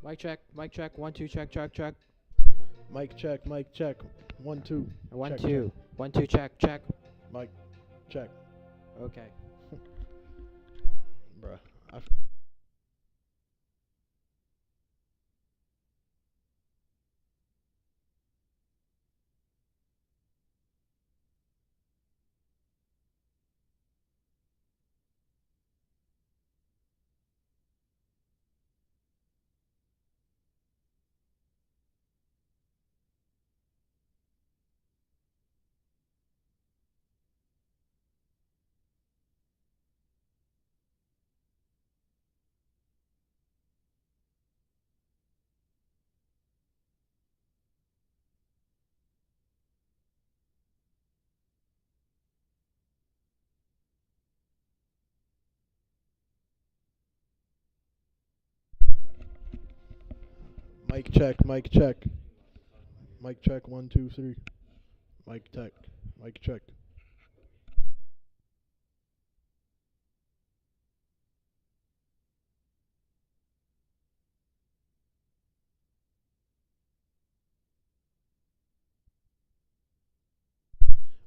Mic check. 1 2 check check check. Mic check, mic check. 1 2. One Check, two. 1 2 check check. Mic check. Okay. Bruh. Mic check, mic check. Mic check, 1 2 3. Mic check, mic check.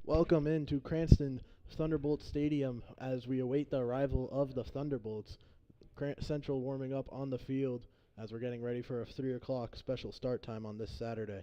Welcome into Cranston Thunderbolts Stadium as we await the arrival of the Thunderbolts. Central warming up on the field as we're getting ready for a 3 o'clock special start time on this Saturday.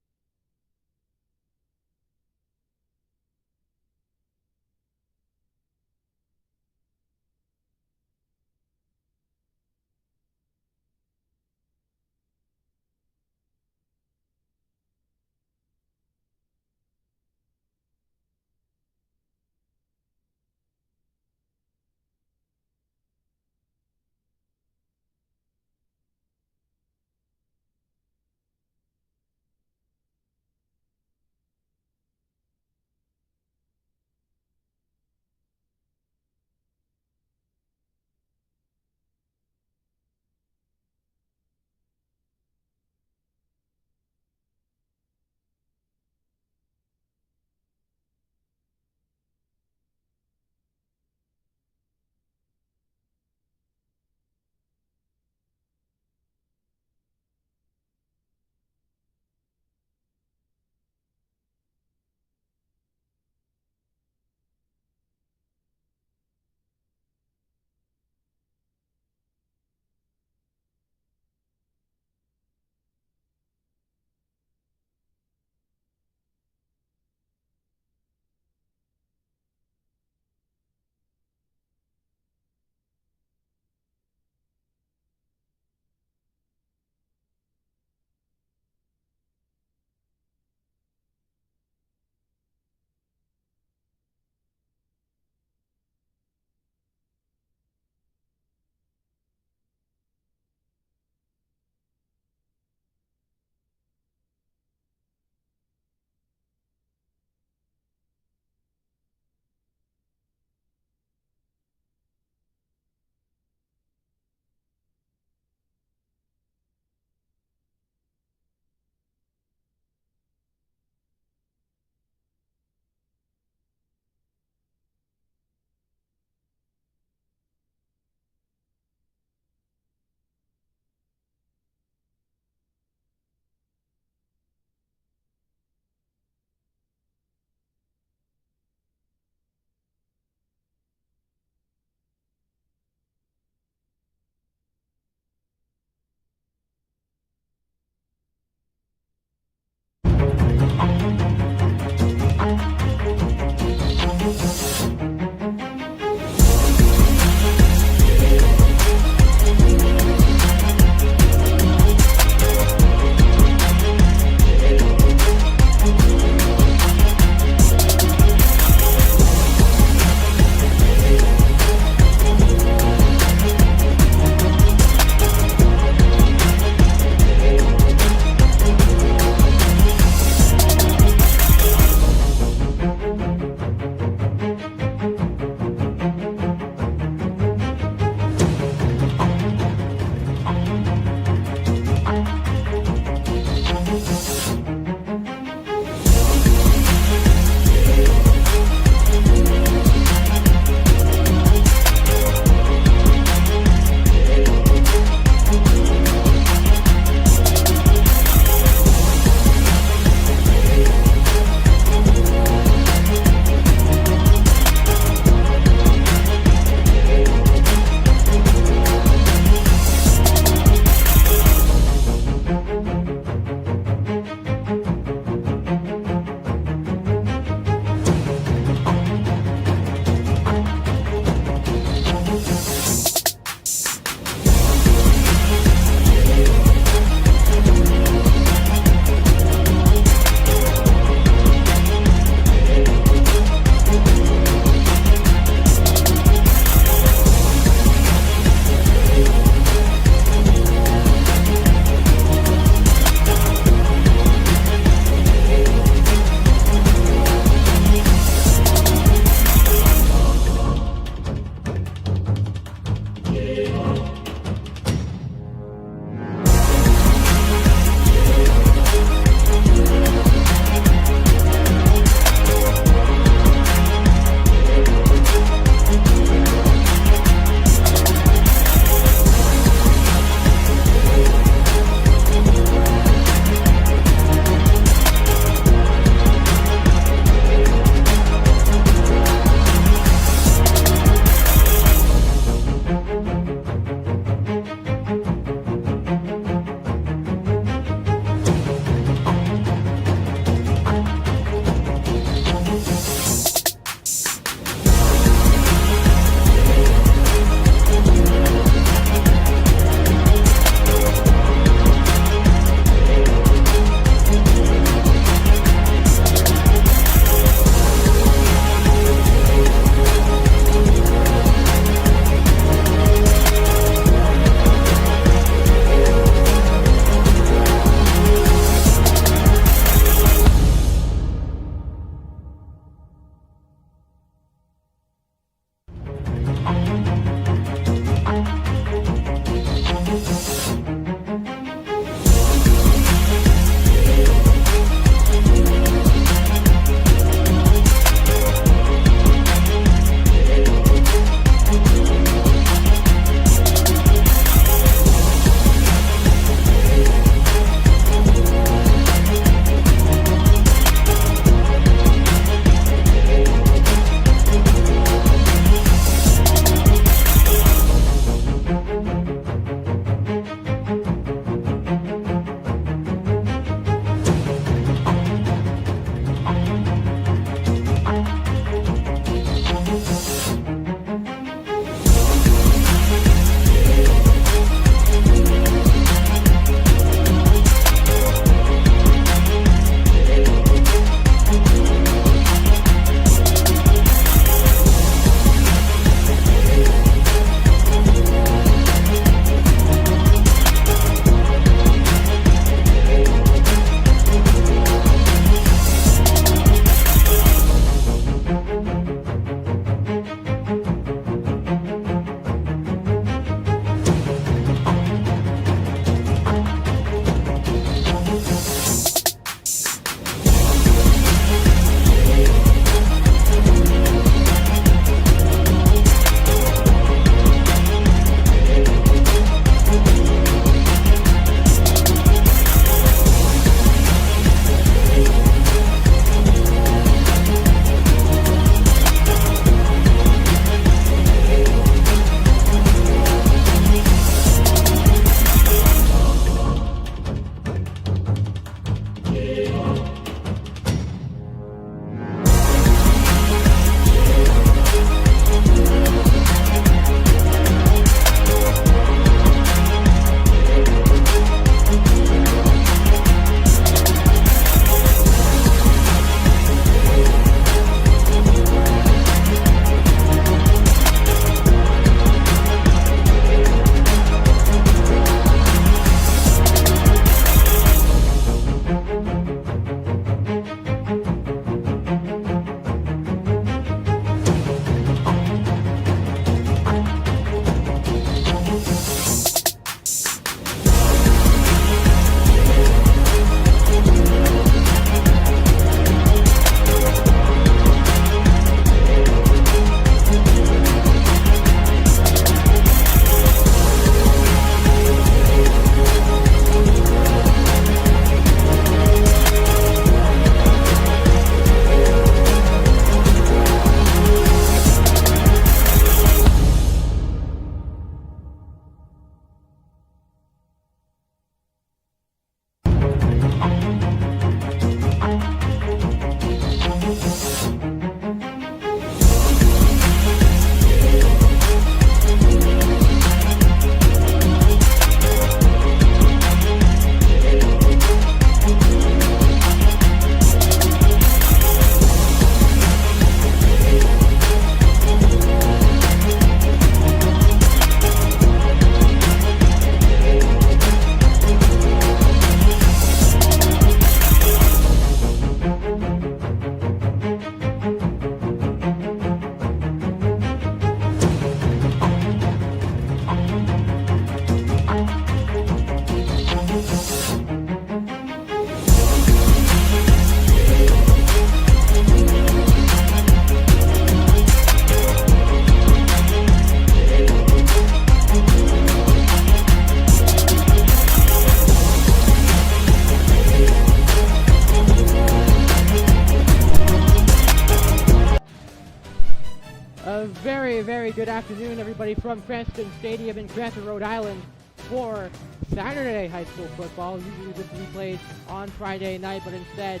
very good afternoon, everybody, from Cranston Stadium in Cranston, Rhode Island, for Saturday high school football. Usually this would be played on Friday night, but instead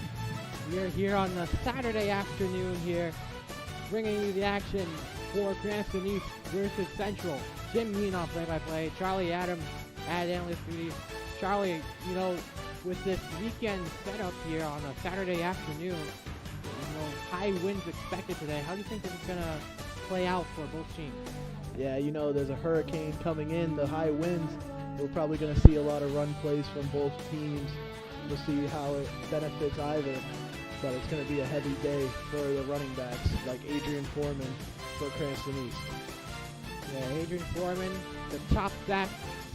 We're here on the Saturday afternoon here, bringing you the action for Cranston East versus Central. Jim Meanoff play-by-play, Charlie Adams at analyst duties. Charlie, with this weekend setup here on a Saturday afternoon, high winds expected today. How do you think this is going to play out for both teams? Yeah, there's a hurricane coming in, the high winds. We're probably going to see a lot of run plays from both teams. We'll see how it benefits either. But it's going to be a heavy day for the running backs, like Adrian Foreman for Cranston East. Yeah, Adrian Foreman, the top back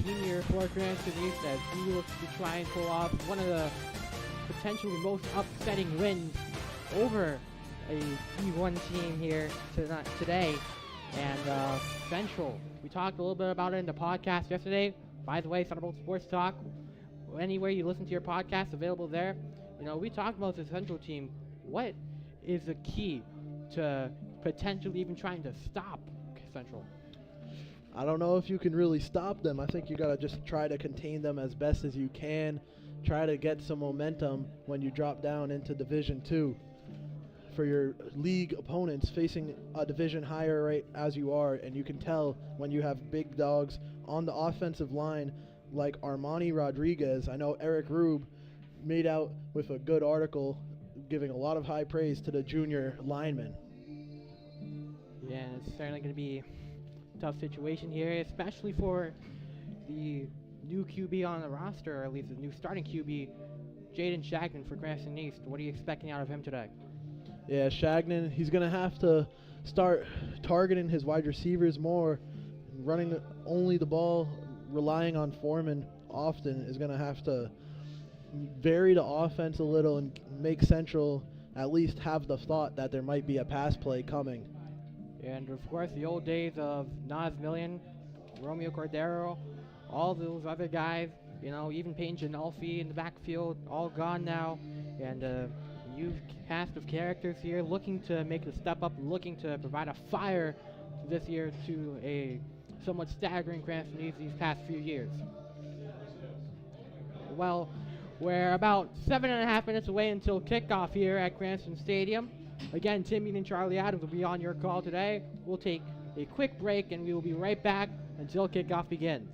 senior for Cranston East, as he looks to try and pull off one of the potentially most upsetting wins over a D1 team here today. And Central, we talked a little bit about it in the podcast yesterday. By the way, Thunderbolts Sports Talk, anywhere you listen to your podcast, available there. We talked about the Central team. What is the key to potentially even trying to stop Central? I don't know if you can really stop them. I think you got to just try to contain them as best as you can. Try to get some momentum when you drop down into Division 2. For your league opponents facing a division higher right as you are, and you can tell when you have big dogs on the offensive line like Armani Rodriguez. I know Eric Rube made out with a good article giving a lot of high praise to the junior lineman. Yeah, it's certainly going to be a tough situation here, especially for the new QB on the roster, or at least the new starting QB, Jaden Shagnon for Cranston East. What are you expecting out of him today? Yeah, Shagnon, he's going to have to start targeting his wide receivers more. Running only the ball, relying on Foreman often, is going to have to vary the offense a little and make Central at least have the thought that there might be a pass play coming. And of course, the old days of Nas Million, Romeo Cordero, all those other guys, even Peyton Janolfi in the backfield, all gone now. And a new cast of characters here looking to make the step up, looking to provide a fire this year to a somewhat staggering Cranston East these past few years. Well, we're about 7.5 minutes away until kickoff here at Cranston Stadium. Again, Timmy and Charlie Adams will be on your call today. We'll take a quick break, and we will be right back until kickoff begins.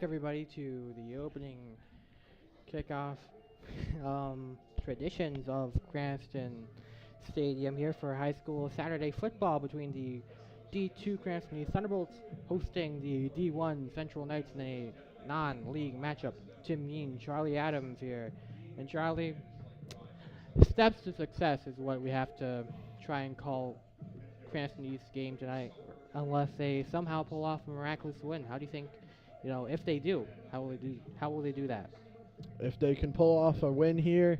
back, everybody, to the opening kickoff traditions of Cranston Stadium here for high school Saturday football between the D2 Cranston East Thunderbolts hosting the D1 Central Knights in a non-league matchup. Tim Yeen, Charlie Adams here. And Charlie, steps to success is what we have to try and call Cranston East's game tonight, unless they somehow pull off a miraculous win. How do you think, if they do, how will they do that? If they can pull off a win here,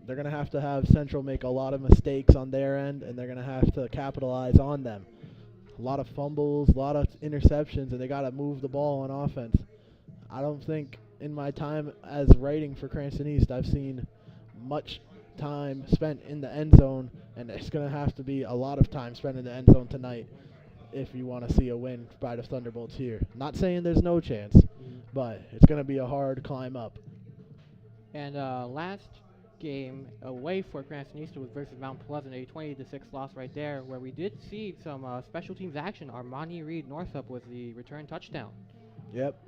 they're going to have Central make a lot of mistakes on their end, and they're going to have to capitalize on them. A lot of fumbles, a lot of interceptions, and they got to move the ball on offense. I don't think in my time as writing for Cranston East I've seen much time spent in the end zone, and it's going to have to be a lot of time spent in the end zone tonight if you want to see a win by the Thunderbolts here. Not saying there's no chance, but it's going to be a hard climb up. And last game away for Cranston East was versus Mount Pleasant, a 20-6 loss right there, where we did see some special teams action. Armani Reed Northup was the return touchdown. Yep.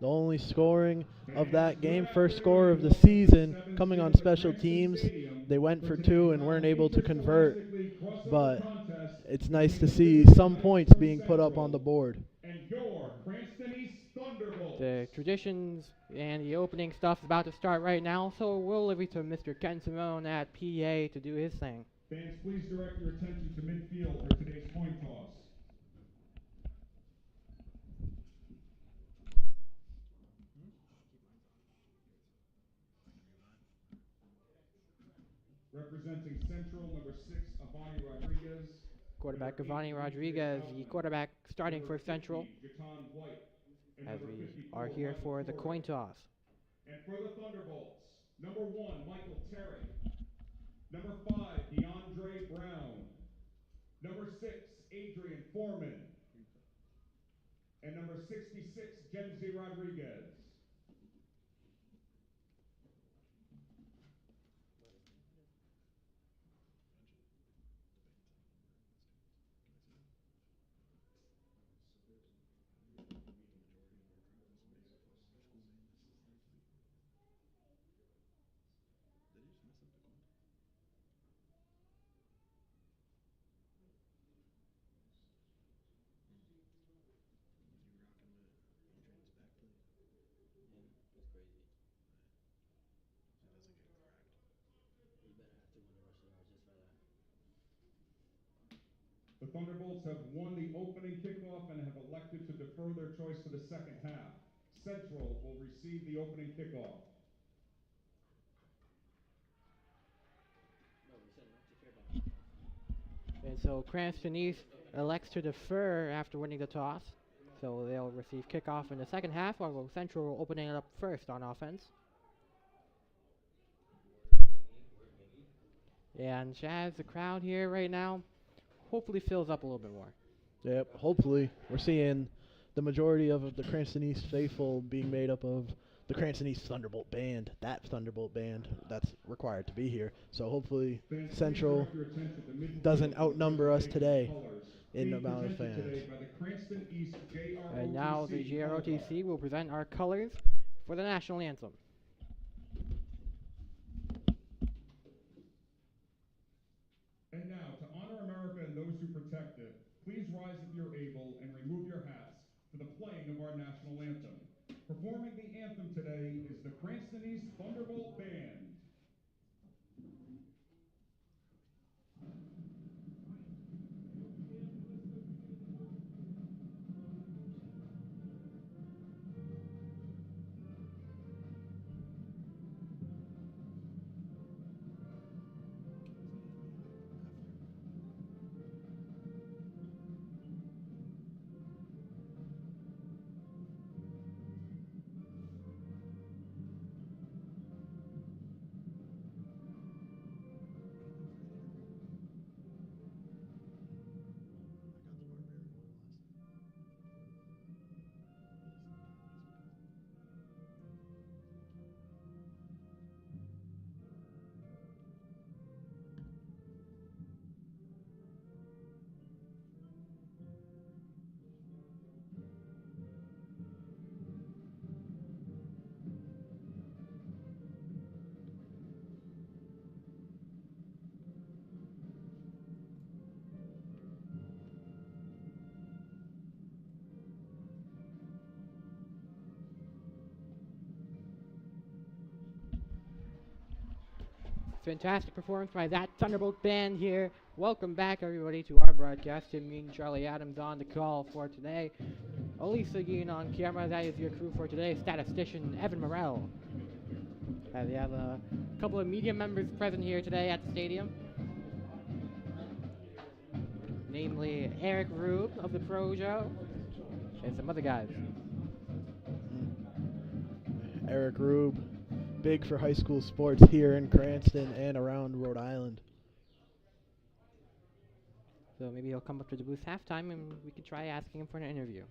The only scoring of that game, first score of the season, coming on special teams. They went for 2 and weren't able to convert, but it's nice to see some points being put up on the board. The traditions and the opening stuff is about to start right now, so we'll leave it to Mr. Ken Simone at PA to do his thing. Fans, please direct your attention to midfield for today's coin toss. Representing Central, number 6, Avani Rodriguez. Quarterback Avani Rodriguez, the quarterback starting for Central, White, as we are here for the coin toss. And for the Thunderbolts, number 1, Michael Terry. Number 5, DeAndre Brown. Number 6, Adrian Foreman. And number 66, Genzi Rodriguez. The Thunderbolts have won the opening kickoff and have elected to defer their choice to the second half. Central will receive the opening kickoff. And so Cranston East elects to defer after winning the toss. So they'll receive kickoff in the second half, while Central opening it up first on offense. And Chaz, the crowd here right now, hopefully fills up a little bit more. Yep, hopefully. We're seeing the majority of the Cranston East faithful being made up of the Cranston East Thunderbolt Band, that Thunderbolt Band that's required to be here. So hopefully Central doesn't outnumber us today in the amount of fans. And now the JROTC will present our colors for the national anthem. And now, to honor America and those who protect it, please rise if you're able and remove your hats for the playing of our national anthem. Performing the anthem today is the Cranston East Thunderbolt Band. Fantastic performance by that Thunderbolt band here. Welcome back, everybody, to our broadcast. Tim Mean, Charlie Adams on the call for today. Elisa Yean on camera. That is your crew for today. Statistician Evan Morrell. We have a couple of media members present here today at the stadium. Namely, Eric Rube of the Pro Show and some other guys. Eric Rube, big for high school sports here in Cranston and around Rhode Island. So maybe he'll come up to the booth halftime and we can try asking him for an interview.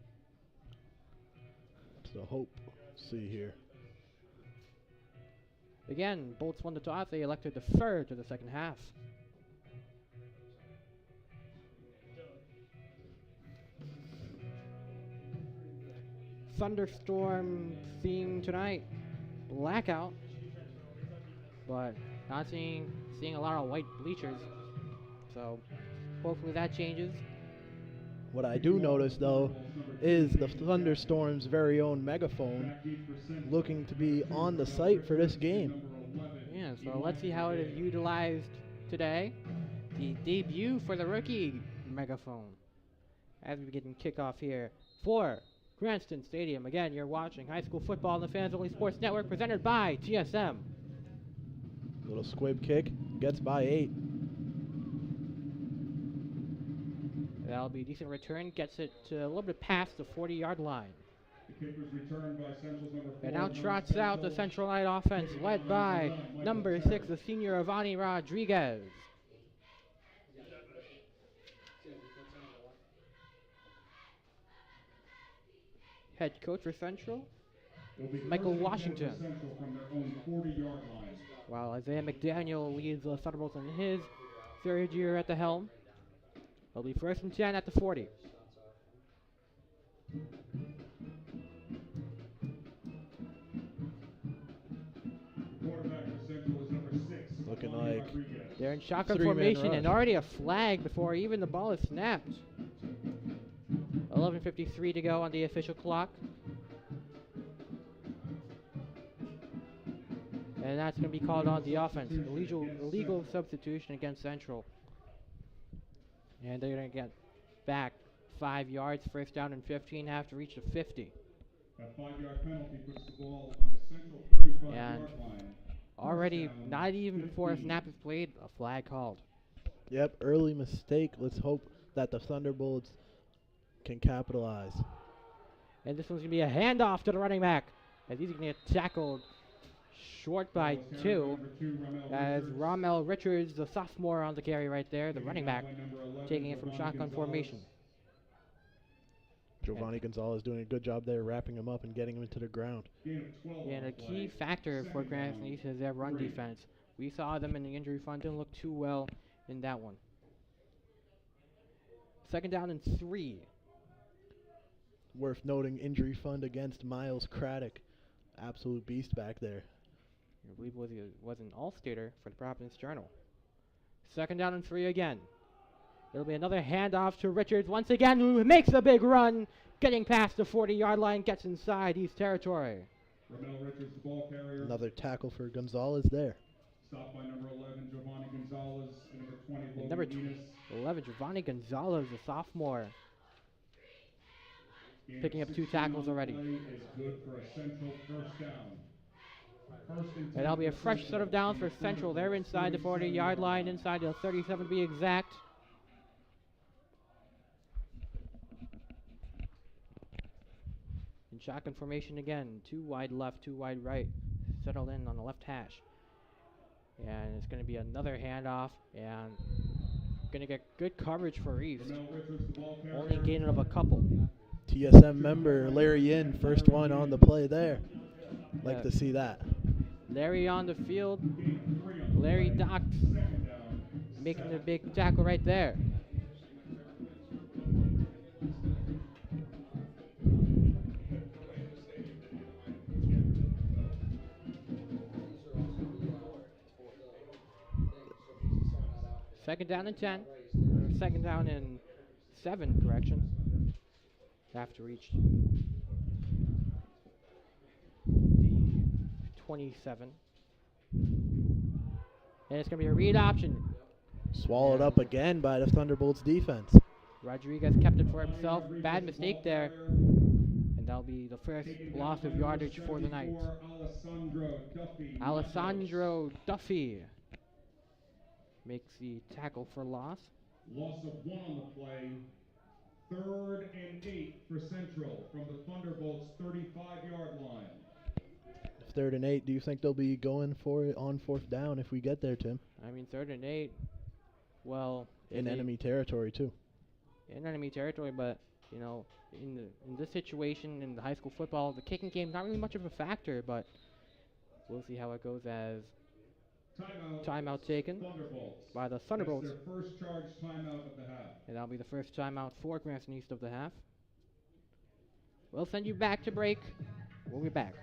So hope. See here. Again, Bolts won the toss. They elected to defer to the second half. Thunderstorm theme tonight. Blackout. But not seeing a lot of white bleachers. So hopefully that changes. What I do notice, though, is the Thunderstorm's very own megaphone looking to be on the site for this game. Yeah, so let's see how it is utilized today. The debut for the rookie megaphone. As we begin kickoff here for Cranston Stadium. Again, you're watching high school football on the Fans Only Sports Network presented by GSM. Little squib kick, gets by 8. That'll be a decent return, gets it to a little bit past the 40-yard line. The kick was returned by Central's number 4. And now trots out the Central Light offense, led by number 6, the senior Avani Rodriguez. Head coach for Central, Michael Washington. From their own 40-yard line. While Isaiah McDaniel leads the Thunderbolts in his third year at the helm. It'll be 1st and 10 at the 40. Quarterback for Central is number 6. Looking Avani like Rodriguez. They're in shotgun Three-man formation rush. and already a flag before even the ball is snapped. 11:53 to go on the official clock. And that's going to be called on the offense. Illegal substitution against Central. And they're going to get back 5 yards, 1st down and 15, have to reach the 50. That 5-yard penalty puts the ball on the Central 35-yard And line. already, First down, not even before a 15. snap is played, a flag called. Yep, early mistake. Let's hope that the Thunderbolts can capitalize. And this one's going to be a handoff to the running back. As he's going to get tackled short by Ball is 2. carried by number 2, Rommel As Richards. Rommel Richards, the sophomore on the carry right there, the Taken running down back, by number 11, taking it from Giovanni shotgun Gonzalez. formation. Giovanni Gonzalez doing a good job there, wrapping him up and getting him into the ground. Gain of 12 And on a the key play. factor for Second Cranston down, East is their run 3. defense. We saw them in the injury fund, didn't look too well in that one. 2nd down and 3. Worth noting, injury fund against Miles Craddock. Absolute beast back there. I believe was an all-stater for the Providence Journal. 2nd down and 3 again. It'll be another handoff to Richards once again, who makes a big run, getting past the 40-yard line, gets inside East territory. Rommel Richards, the ball carrier. Another tackle for Gonzalez there. Stopped by number 11, Giovanni Gonzalez, and number 20, And Logan number Enos. 11, Giovanni Gonzalez, the sophomore. Gain of Picking up 2 16 tackles on the already. play is good for a Central 1st down. 1st and 10 And that'll be a for fresh set of downs for Gain of Central. They're inside the 40-yard line, inside the 37 to be exact. In shotgun formation again, 2 wide left, 2 wide right, settled in on the left hash. And it's going to be another handoff, and going to get good coverage for East. Rommel Richards, the ball carrier. Only gain of a couple. TSM member Larry Yin, first one on the play there. Like Yeah. to see that. Larry on the field, Gain of 3 on the Larry play. Dox 2nd down, making the 7. big tackle right there. Second down and 10. Or 2nd down and 7, correction. Have to reach the 27. And it's going to be a read option. Swallowed Yeah. up again by the Thunderbolts defense. Rodriguez kept it for himself. Bad mistake there. And that'll be the first loss of yardage for the Knights. Alessandro Duffy makes the tackle for loss. Loss of 1 on the play. 3rd and 8 for Central from the Thunderbolts' 35-yard line. 3rd and 8. Do you think they'll be going for it on 4th down if we get there, Tim? I mean, 3rd and 8. Well, in enemy territory too. In enemy territory, but you know, in this situation in the high school football, the kicking game's not really much of a factor. But we'll see how it goes as timeout taken by the Thunderbolts. That's their first charge timeout of the half. And that'll be the first timeout for Cranston East of the half. We'll send you back to break. We'll be back.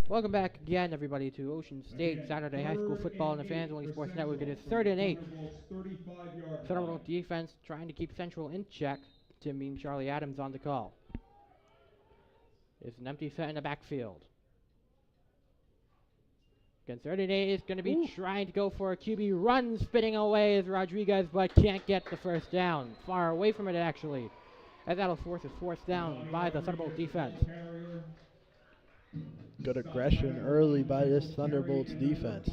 Welcome back again, everybody, to Ocean State Saturday High School Football on the Fans Only Sports Network. It is 3rd and 8. Thunderbolt defense trying to keep Central in check. Tim Bean, Charlie Adams on the call. It's an empty set in the backfield. Again, 3rd and 8 is going to be trying to go for a QB run, spinning away as Rodriguez, but can't get the first down. Far away from it, actually, as that'll force a 4th down by the Thunderbolt defense. Good aggression early by this Thunderbolts defense.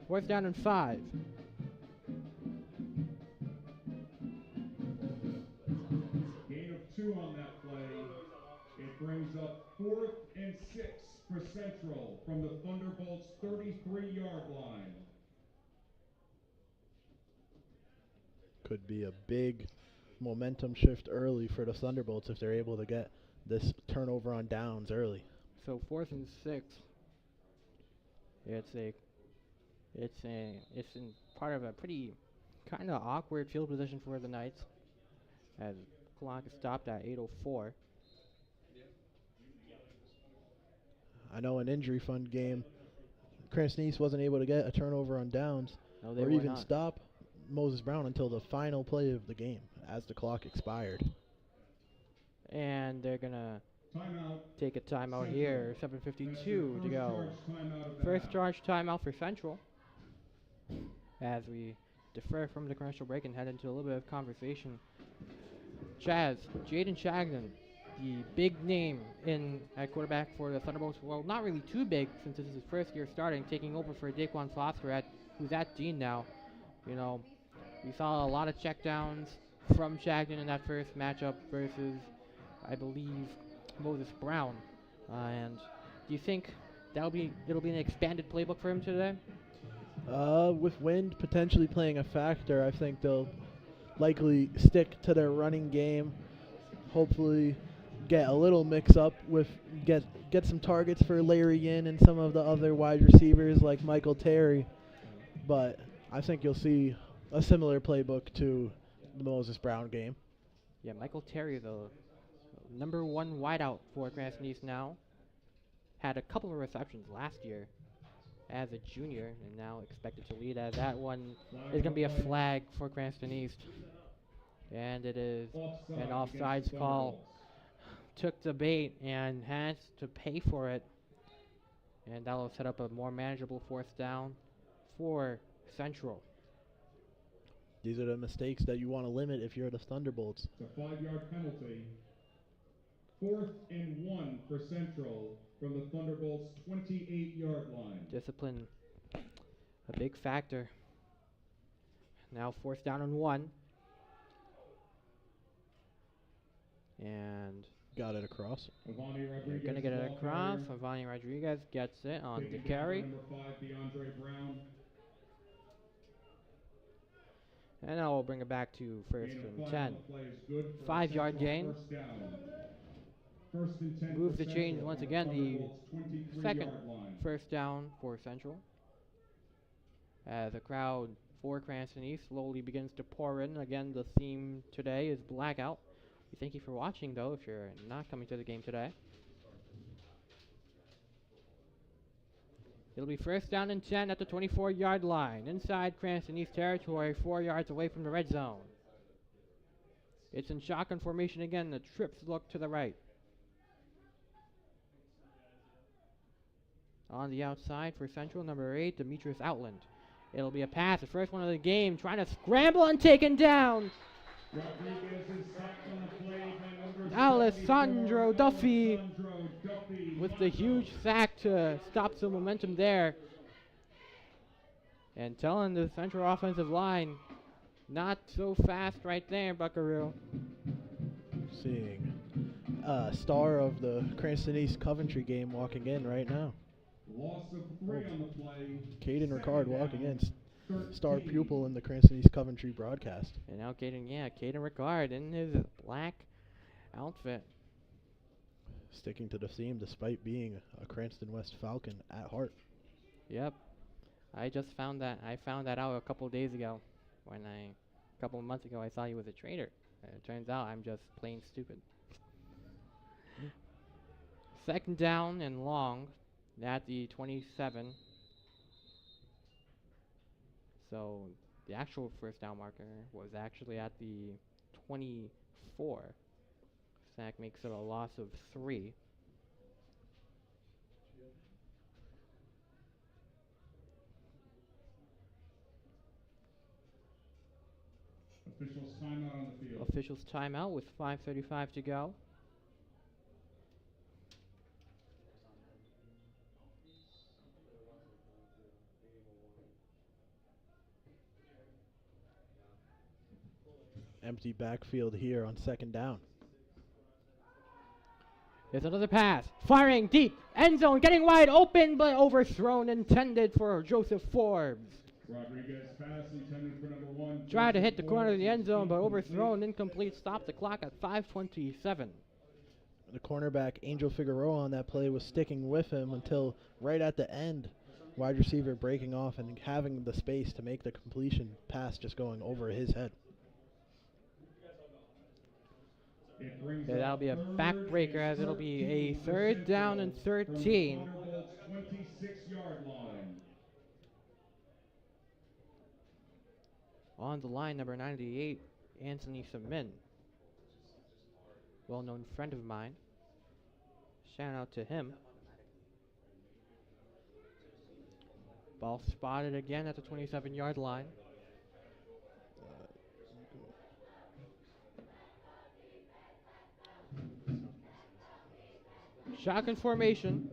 Fourth down and 5. Gain of 2 on that play. It brings up 4th and 6 for Central from the Thunderbolts' 33-yard line. Could be a big momentum shift early for the Thunderbolts if they're able to get this turnover on downs early. So 4th and 6. It's in part of a pretty kind of awkward field position for the Knights, as clock is stopped at 8:04. I know an injury fund game, Cranston East wasn't able to get a turnover on downs or even stop Moses Brown until the final play of the game as the clock expired. And they're going to take a timeout here, 7:52 to go. First charge timeout for Central, as we defer from the commercial break and head into a little bit of conversation. Jaden Shagnon, the big name at quarterback for the Thunderbolts. Well, not really too big since this is his first year starting, taking over for Daquan Foster, who's at Dean now. You know, we saw a lot of checkdowns from Shagnon in that first matchup versus, I believe, Moses Brown. And do you think it'll be an expanded playbook for him today? With wind potentially playing a factor, I think they'll likely stick to their running game. Hopefully get a little mix up with get some targets for Larry Yin and some of the other wide receivers like Michael Terry. But I think you'll see a similar playbook to the Moses Brown game. Yeah, Michael Terry, the number 1 wideout for Cranston East now, had a couple of receptions last year as a junior, and now expected to lead, as that one is going to be a flag for Cranston East. And it is an offsides call. Took the bait and has to pay for it. And that will set up a more manageable 4th down for Central. These are the mistakes that you want to limit if you're the Thunderbolts. It's a 5-yard penalty. 4th and 1 for Central from the Thunderbolts' 28-yard line. Discipline, a big factor. Now 4th down and 1. And Got it across. Avani they're Rodriguez, going to get it ball across. carrier. Avani Rodriguez gets it on Taken the down by carry. number 5, DeAndre Brown. And now we'll bring it back to 1st Gain of and 5 10. on the play is good for a 5-yard Central gain. First down. 1st and 10 Move for the change Central once on again. The Thunderbolts' 23-yard 2nd line. 1st down for Central. As the crowd for Cranston East slowly begins to pour in. Again, the theme today is blackout. We thank you for watching, though, if you're not coming to the game today. It'll be 1st down and 10 at the 24-yard line. Inside Cranston East territory, 4 yards away from the red zone. It's in shotgun formation again. The trips look to the right. On the outside for Central, number 8, Demetrius Outland. It'll be a pass, the first one of the game, trying to scramble and taken down. Rodriguez is sacked on the play by number Alessandro 74, Duffy Alessandro Duffy. with the huge sack to stop some momentum there. And telling the Central offensive line, not so fast right there, Buckaroo. Seeing star of the Cranston East Coventry game walking in right now. Loss of 3 on the play. Caden Ricard Second walking in, down, star 13. pupil in the Cranston East Coventry broadcast. And now Caden Ricard in his black outfit. Sticking to the theme despite being a Cranston West Falcon at heart. Yep. I just found that. I found that out a couple days ago. A couple of months ago, I thought he was a traitor. It turns out I'm just plain stupid. 2nd down and long at the 27. So the actual 1st down marker was actually at the 24. Sack makes it a loss of 3. Officials timeout on the field. Officials timeout with 5:35 to go. Empty backfield here on 2nd down. There's another pass. Firing deep. End zone getting wide open, but overthrown. Intended for Joseph Forbes. Rodriguez pass intended for number 1. Tried to hit the Joseph corner of Forbes the end is zone, but incomplete. overthrown. Incomplete. Stop the clock at 5:27. The cornerback, Angel Figueroa, on that play was sticking with him until right at the end. Wide receiver breaking off and having the space to make the completion pass just going over his head. It brings Yeah, that'll up be a 3rd backbreaker as it'll be a 13 for 3rd down and Central from the 13. Thunderbolts' 26-yard line. On the line, number 98, Anthony Semin. Well-known friend of mine. Shout out to him. Ball spotted again at the 27-yard line. Shotgun formation.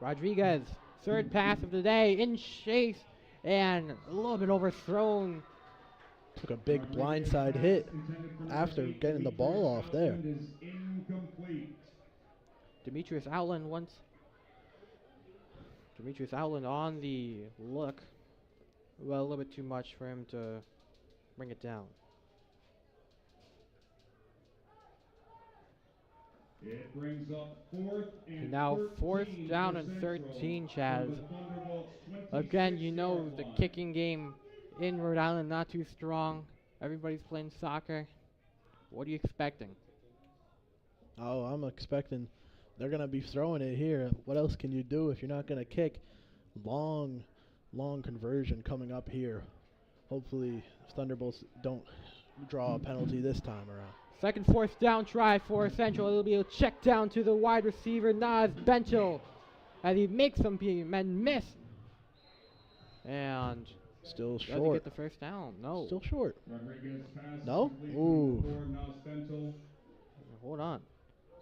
Rodriguez, 3rd pass of the day, in chase, and a little bit overthrown. Took a big blindside hit after getting the ball off there. Is incomplete. Demetrius Outland on the look. Well, a little bit too much for him to bring it down. It brings up 4th and Now 4th 13 down for and Central 13, from Chaz. the Thunderbolts' Again, you know 26-yard the line. kicking game in Rhode Island not too strong. Everybody's playing soccer. What are you expecting? Oh, I'm expecting they're going to be throwing it here. What else can you do if you're not going to kick? Long conversion coming up here. Hopefully, Thunderbolts don't draw a penalty this time around. 2nd, 4th down try for Central. It'll be a check down to the wide receiver, Nas Benchel, as he makes some men miss. And Still doesn't short. get the 1st down. No. Still short. Rodriguez pass No? complete Ooh. to number 4, Nas Bentel. Hold on.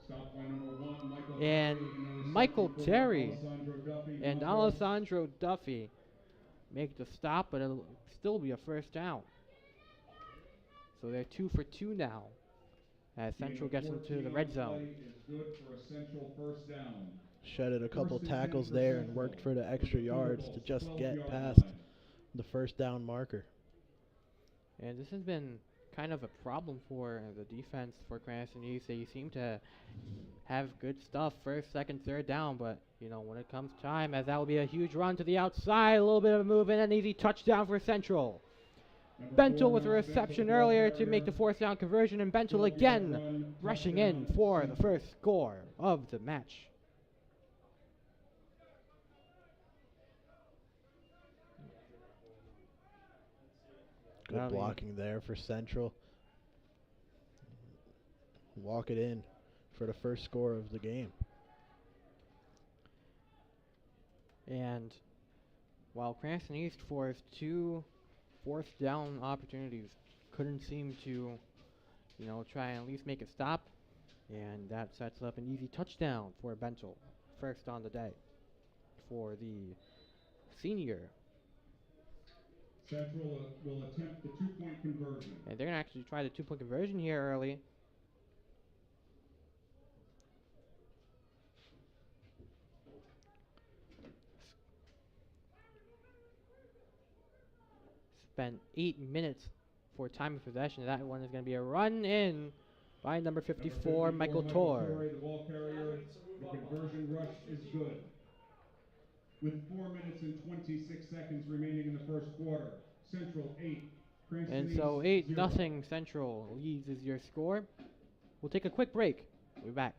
Stopped by number 1, Michael And Terry, number Michael 74, Terry Alessandro Duffy. and Broncos. Alessandro Duffy make the stop, but it'll still be a first down. So they're 2 for 2 now as Central gets into the red zone. Is good for a Central first down. Shedded a couple 1st and 10 tackles for there and Central. worked for the extra yards to Thunderbolts, just 12 get yard past line. the first down marker. And this has been kind of a problem for the defense for Cranston East. They seem to have good stuff first, second, third down, but you know, when it comes time, as that will be a huge run to the outside, a little bit of a move and an easy touchdown for Central. Bentel with a reception earlier to make the fourth down conversion, and Bentel again rushing in for the first score of the match. Good blocking there for Central. Walk it in for the first score of the game. And while Cranston East forced 2 fourth down opportunities, couldn't seem to, you know, try and at least make a stop, and that sets up an easy touchdown for Bentel, first on the day for the senior. Central will attempt the 2-point conversion. And they're going to actually try the 2-point conversion here early. Spent 8 minutes for time of possession. That one is going to be a run in by number 54, Michael Torr. The ball carrier, the conversion rush is good. With 4 minutes and 26 seconds remaining in the first quarter, Central 8, Cranston And East so 0. 8-0 Central leads is your score. We'll take a quick break. We'll be back.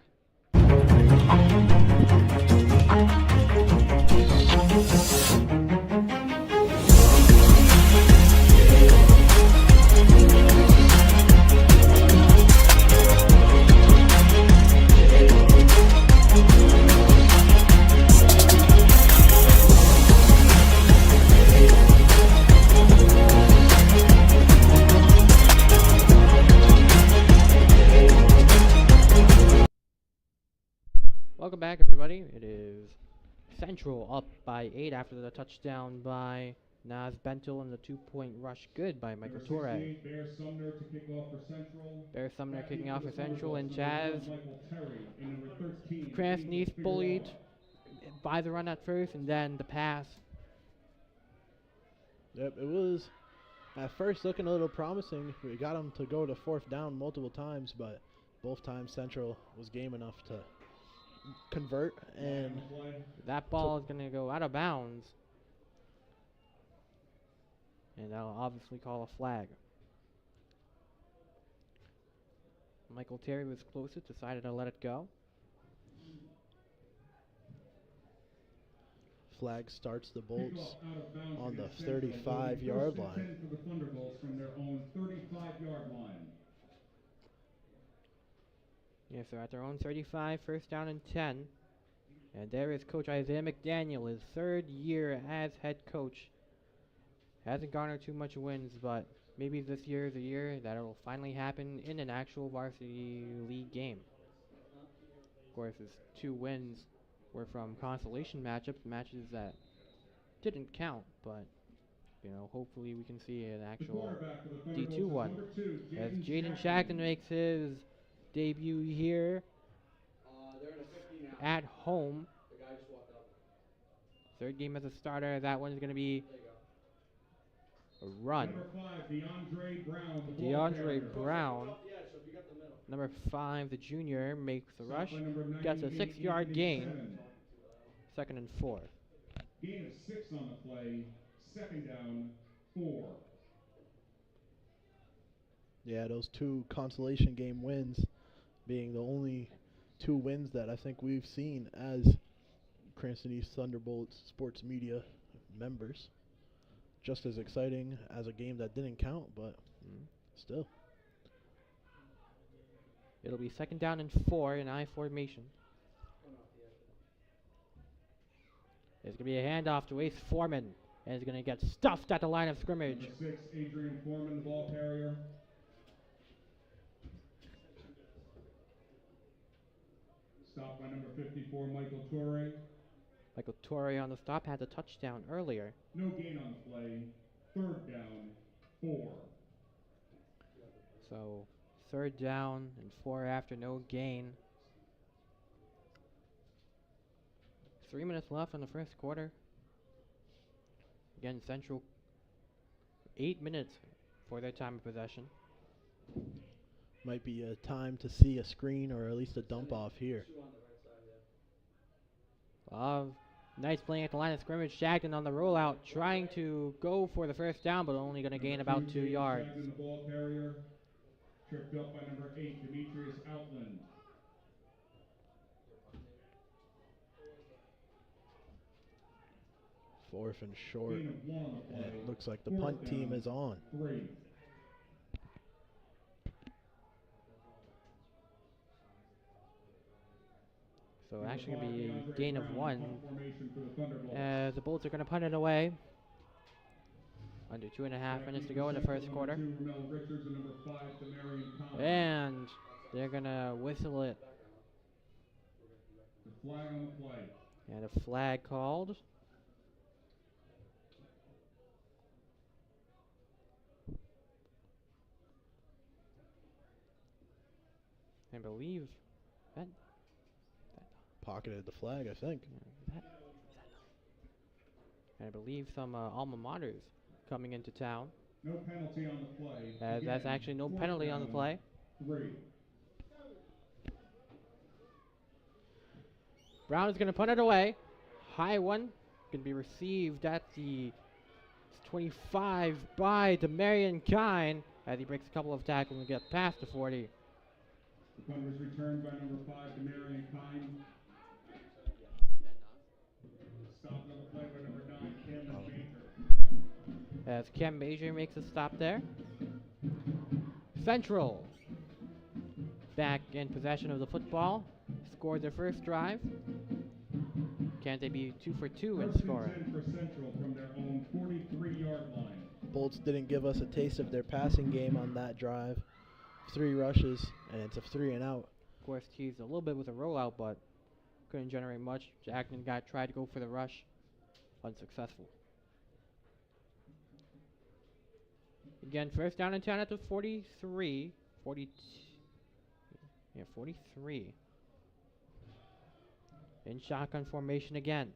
Welcome back, everybody. It is Central up by 8 after the touchdown by Naz Bentel and the 2-point rush good by Michael Torre. Bear Sumner to kick off for Central. Bear Sumner kicking off for Central, and Chaz. Michael Terry in number 13. Cranston East bullied by the run at first and then the pass. Yep, it was at first looking a little promising. We got them to go to fourth down multiple times, but both times Central was game enough to convert, and that ball is going to go out of bounds, and that'll obviously call a flag. Michael Terry was closest, decided to let it go. Flag starts the Bolts on the Central, 35-yard line. 10 for the Thunderbolts from their own 35-yard line. Yes, they're at their own 35, first down and 10. And there is Coach Isaiah McDaniel, his 3rd year as head coach. Hasn't garnered too much wins, but maybe this year is the year that it will finally happen in an actual varsity league game. Of course, his 2 wins were from consolation matchups, matches that didn't count, but you know, hopefully we can see an actual D2 one. As Jaden Shackton makes his debut here at home. The guy just walked up. 3rd game as a starter. That one's going to be a run. Number 5, DeAndre Brown. DeAndre Brown, Yeah, so if you got the middle. number 5, the junior, makes the rush. Gets a 6-yard gain. 2nd and 4. Gain of 6 on the play. 2nd down, 4. Yeah, those 2 consolation game wins being the only 2 wins that I think we've seen as Cranston East Thunderbolts sports media members. Just as exciting as a game that didn't count, but still. It'll be 2nd down and 4 in I formation. It's going to be a handoff to Ace Foreman, and it's going to get stuffed at the line of scrimmage. Number 6, Adrian Foreman, the ball carrier. Stopped by number 54, Michael Torre. Michael Torre on the stop had the touchdown earlier. No gain on the play. Third down, 4. So 3rd down and 4 after no gain. 3 minutes left in the first quarter. Again, Central 8 minutes for their time of possession. Might be a time to see a screen or at least a dump off here. Two on the right side, yeah. Knights playing at the line of scrimmage. Shagden on the rollout, trying to go for the first down, but only going to gain about 2 yards. Shagden, the ball carrier, tripped up by number 8, Demetrius Outland. Fourth and short. Gain of 1 on the And play. it looks like the 4th punt team down, is on. 3. So actually going to Number be 5, a DeAndre gain of Brown, 1. punt formation for the Thunderbolts. As the Bolts are going to punt it away. Under 2.5 minutes to go in the first quarter. Number 2, Ramel Richards, and number 5, Demarion Collins. And they're going to whistle it. The flag on the play. And a flag called. I believe that Pocketed the flag, I think. I believe some alma maters coming into town. No penalty on the play. As that's Again, actually no 4th penalty on the down, play. 3. Brown is going to punt it away. High one. Going to be received at the 25 by Demarion Kine as he breaks a couple of tackles and gets past the 40. The punt was returned by number 5, Demarion Kine. Stopped on the play by number 9, Cameron Baker. As Cam Major makes a stop there. Central back in possession of the football. Scored their first drive. Can't they be 2 for 2 in 1st and scoring? 10 for Central from their own 43-yard line. Bolts didn't give us a taste of their passing game on that drive. 3 rushes, and it's a 3 and out. Of course, teased a little bit with a rollout, but couldn't generate much. Jackman tried to go for the rush. Unsuccessful. Again, 1st down and 10 at the 43. 43. In shotgun formation again.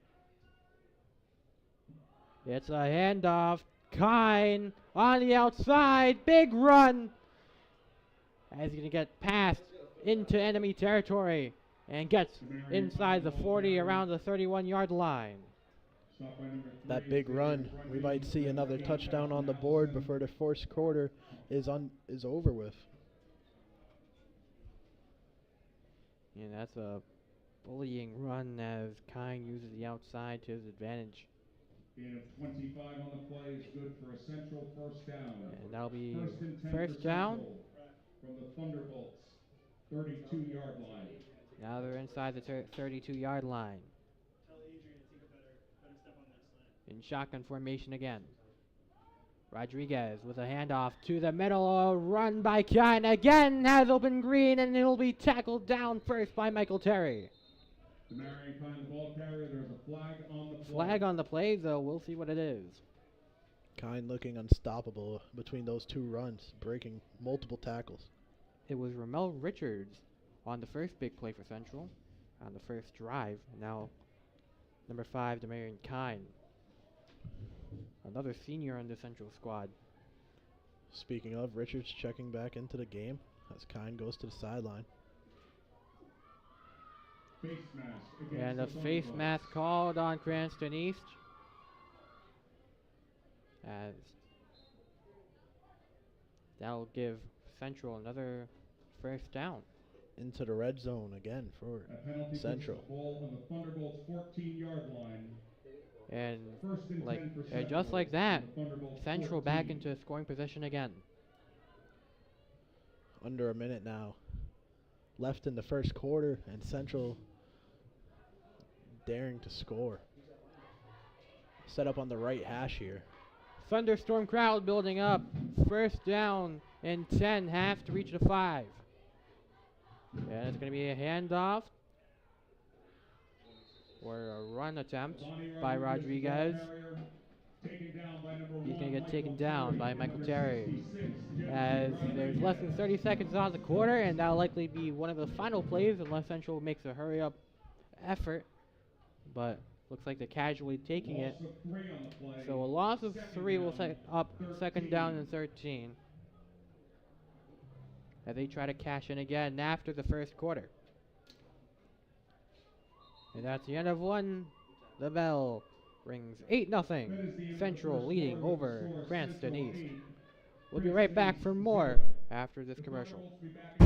It's a handoff. Kine on the outside. Big run. As he's going to get past into enemy territory and gets inside the 40 around the 31-yard line. Stopped by number 3, That big run, we might see another touchdown on the board before the first quarter is over with. And that's a bullying run as Kine uses the outside to his advantage. Gain of 25 on the play is good for a Central 1st down. And that'll be 1st and 10 first for down. Central from the Thunderbolts, 32-yard line. Now they're inside the 32-yard line. In shotgun formation again. Rodriguez with a handoff to the middle. A run by Kine again has open green, and it will be tackled down first by Michael Terry. Demarion Kine, the ball carrier. There's a flag on the play. Flag on the play, though. We'll see what it is. Kine looking unstoppable between those 2 runs, breaking multiple tackles. It was Ramel Richards on the first big play for Central on the first drive. Now, number 5, Demarion Kine. Another senior on the Central squad. Speaking of, Richards checking back into the game as Kine goes to the sideline. Face mask against And a the face Thunderbolts. mask called on Cranston East. As that'll give Central another first down. Into the red zone again for A penalty puts Central. the ball on the Thunderbolts' 14-yard line. And 1st and 10 for Central just like that, from the Thunderbolts' Central back 14. into scoring position again. Under a minute now left in the first quarter, and Central daring to score. Set up on the right hash here. Thunderstorm crowd building up. First down and 10, half to reach the 5. And it's going to be a handoff or a run attempt Bonnie by Rodriguez, Rodriguez. the ball carrier, taken down by number He's going one, to get taken Michael down Terry, by and Michael number Terry. 66, Jim As there's less than Rodriguez. 30 seconds on the quarter, and that'll likely be one of the final plays unless Central makes a hurry-up effort. But looks like they're casually taking it. Loss of 3 on the play. So a loss of Second 3 will down, set up 2nd down 13. and 13. As they try to cash in again after the first quarter. And that's the end of one. The bell rings 8-0. That is the end of the Central first leading quarter with over the score Cranston Central East. 8, We'll be right back for Cranston more 0. after this The commercial. Thunderbolts will be back in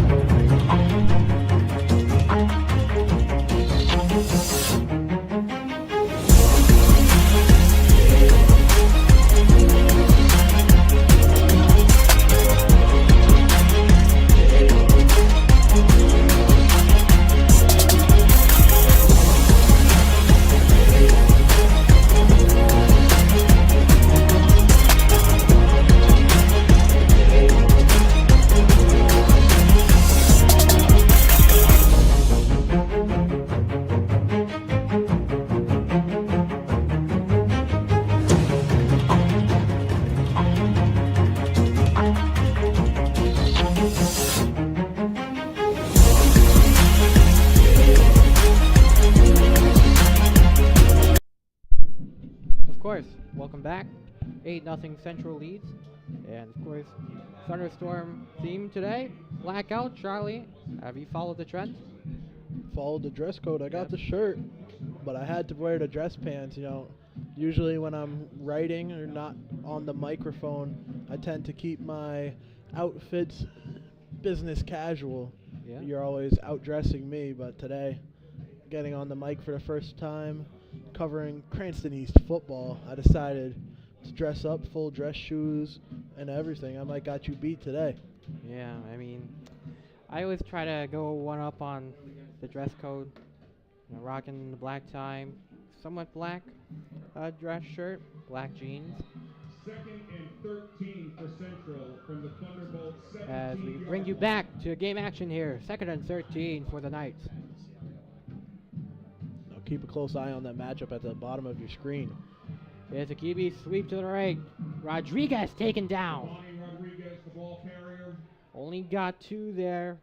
Of course, welcome back. 8-0 Central leads. And of course, thunderstorm theme today. Blackout. Charlie, have you followed the trend? Followed the dress code. I got Yep. the shirt, but I had to wear the dress pants. Usually when I'm writing or not on the microphone, I tend to keep my outfits business casual. Yeah. You're always outdressing me, but today, getting on the mic for the first time, covering Cranston East football, I decided to dress up, full dress shoes and everything. I might got you beat today. Yeah, I mean, I always try to go one up on the dress code. Rocking the black tie, somewhat black dress shirt, black jeans. 2nd and 13 for Central from the Thunderbolts. As we 17-yard bring you line. back to game action here. 2nd and 13 for the Knights. Now keep a close eye on that matchup at the bottom of your screen. Here's a QB sweep to the right. Rodriguez taken down. Bonnie Rodriguez, the ball carrier. Only got 2 there.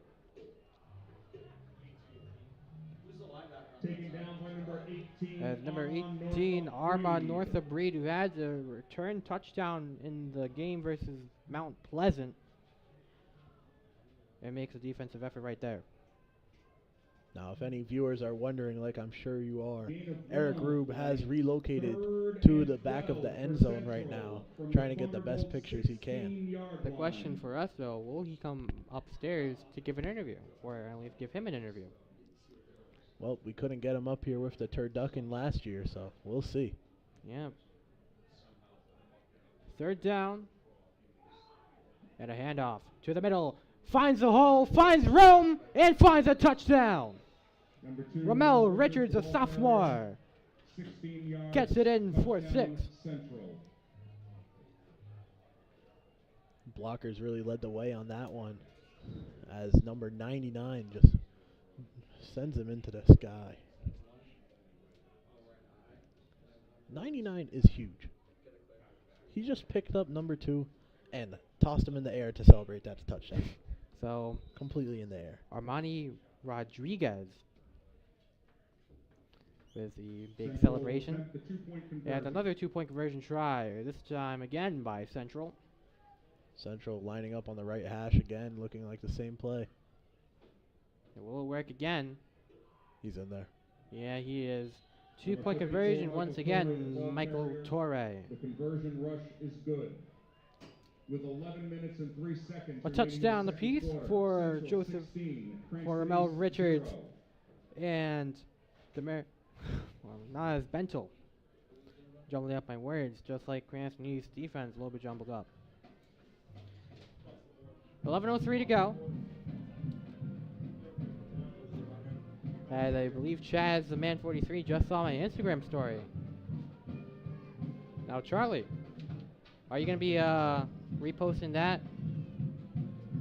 Taken down by number 18. As number Armand 18, Armand Breed. North of Breed, who had a return touchdown in the game versus Mount Pleasant. It makes a defensive effort right there. Now, if any viewers are wondering, like I'm sure you are, Gain of Eric 1 Rube has relocated 3rd to and the back of the 12 end for zone right Central now, from trying the to get the best Thunderbolts pictures he can. 16-yard The line. question for us, though, will he come upstairs to give an interview? Or at least give him an interview? Well, we couldn't get him up here with the turducken last year, so we'll see. Yeah. 3rd down. And a handoff to the middle. Finds the hole, finds room, and finds a touchdown. Number 2, Ramel Richards, Richards, the a ball sophomore, carrier, 16 yards, gets it in for touchdown 6. Central. Blockers really led the way on that one, as number 99 just sends him into the sky. 99 is huge. He just picked up number 2 and tossed him in the air to celebrate that touchdown. So Completely in the air. Armani Rodriguez with the big Central celebration. attempt the 2-point And conversion. another 2-point conversion try, this time again by Central. Central lining up on the right hash again, looking like the same play. It will work again. He's in there. Yeah, he is. Number 2-point 54, conversion Michael once Torre, the again, ball Michael carrier. Torre. The conversion rush is good. With 11 minutes and 3 seconds. A remaining in touchdown the second apiece quarter. for Central Joseph, 16, Cranston for Ramel East Richards. 0. And well, not as Bentel. Jumbling up my words, just like Cranston East defense, a little bit jumbled up. 11:03 to go. And I believe Chaz, the man 43, just saw my Instagram story. Now, Charlie, are you going to be reposting that?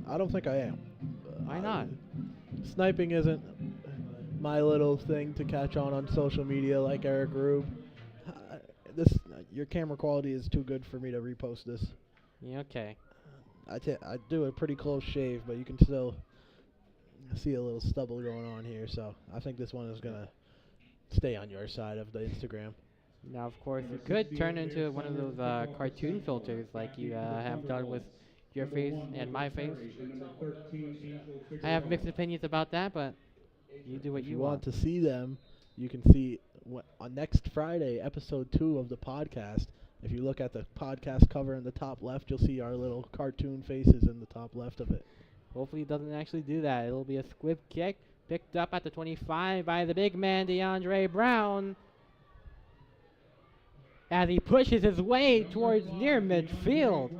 I don't think I am. Why not? Sniping isn't my little thing to catch on social media like Eric Rube. Uh, your camera quality is too good for me to repost this. Yeah, okay. I do a pretty close shave, but you can still see a little stubble going on here. So I think this one is gonna stay on your side of the Instagram. Now, of course, you could turn into one of those cartoon filters like you have done with your face and my face. I have mixed opinions about that, but you do what If you you want. want to see them, you can see on next Friday, episode 2 of the podcast. If you look at the podcast cover in the top left, you'll see our little cartoon faces in the top left of it. Hopefully, it doesn't actually do that. It'll be a squib kick picked up at the 25 by the big man, DeAndre Brown, as he pushes his way towards near midfield.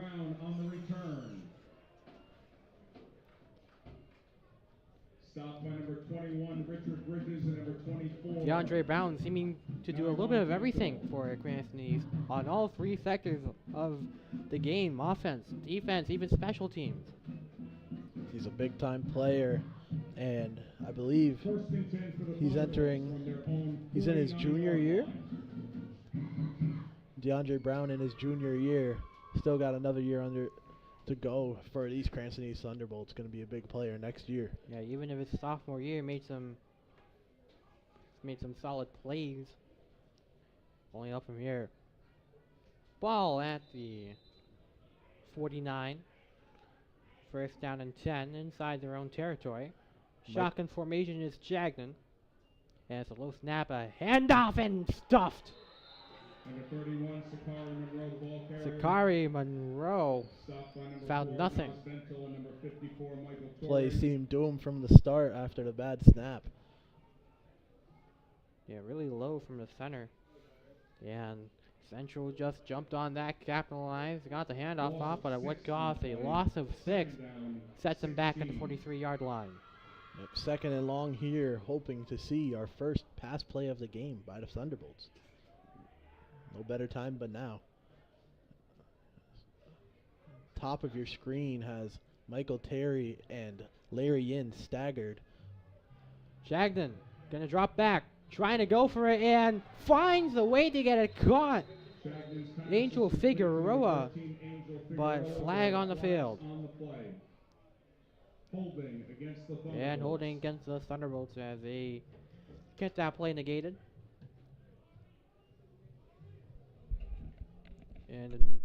Stopped by number 21, Richard Bridges, and number 24. DeAndre Brown seeming to do a little bit of everything for Cranston East on all three sectors of the game: offense, defense, even special teams. He's a big-time player, and I believe he's in his junior year. DeAndre Brown in his junior year, still got another year to go for these Cranston East Thunderbolts. Going to be a big player next year. Yeah, even if his sophomore year made some solid plays. Only up from here. Ball at the 49. First down and 10 inside their own territory. Shotgun formation is Jagnan. And it's a low snap, a handoff and stuffed. Number 31, Sakari Monroe, the ball carrier. Sakari Monroe Stopped by number found 4, nothing. Ross Bentel, and number 54, Michael Play Torres. seemed doomed from the start after the bad snap. Yeah, really low from the center. Yeah, and Central just jumped on that, capitalized, got the handoff off, but at what cost? A loss of 6 sets them back at the 43-yard line. Yep, second and long here, hoping to see our first pass play of the game by the Thunderbolts. No better time but now. Top of your screen has Michael Terry and Larry Yin staggered. Jagnan gonna drop back, trying to go for it, and finds a way to get it caught. Angel Figueroa, but flag on the field. Holding against the Thunderbolts. And holding against the Thunderbolts as they get that play negated. And,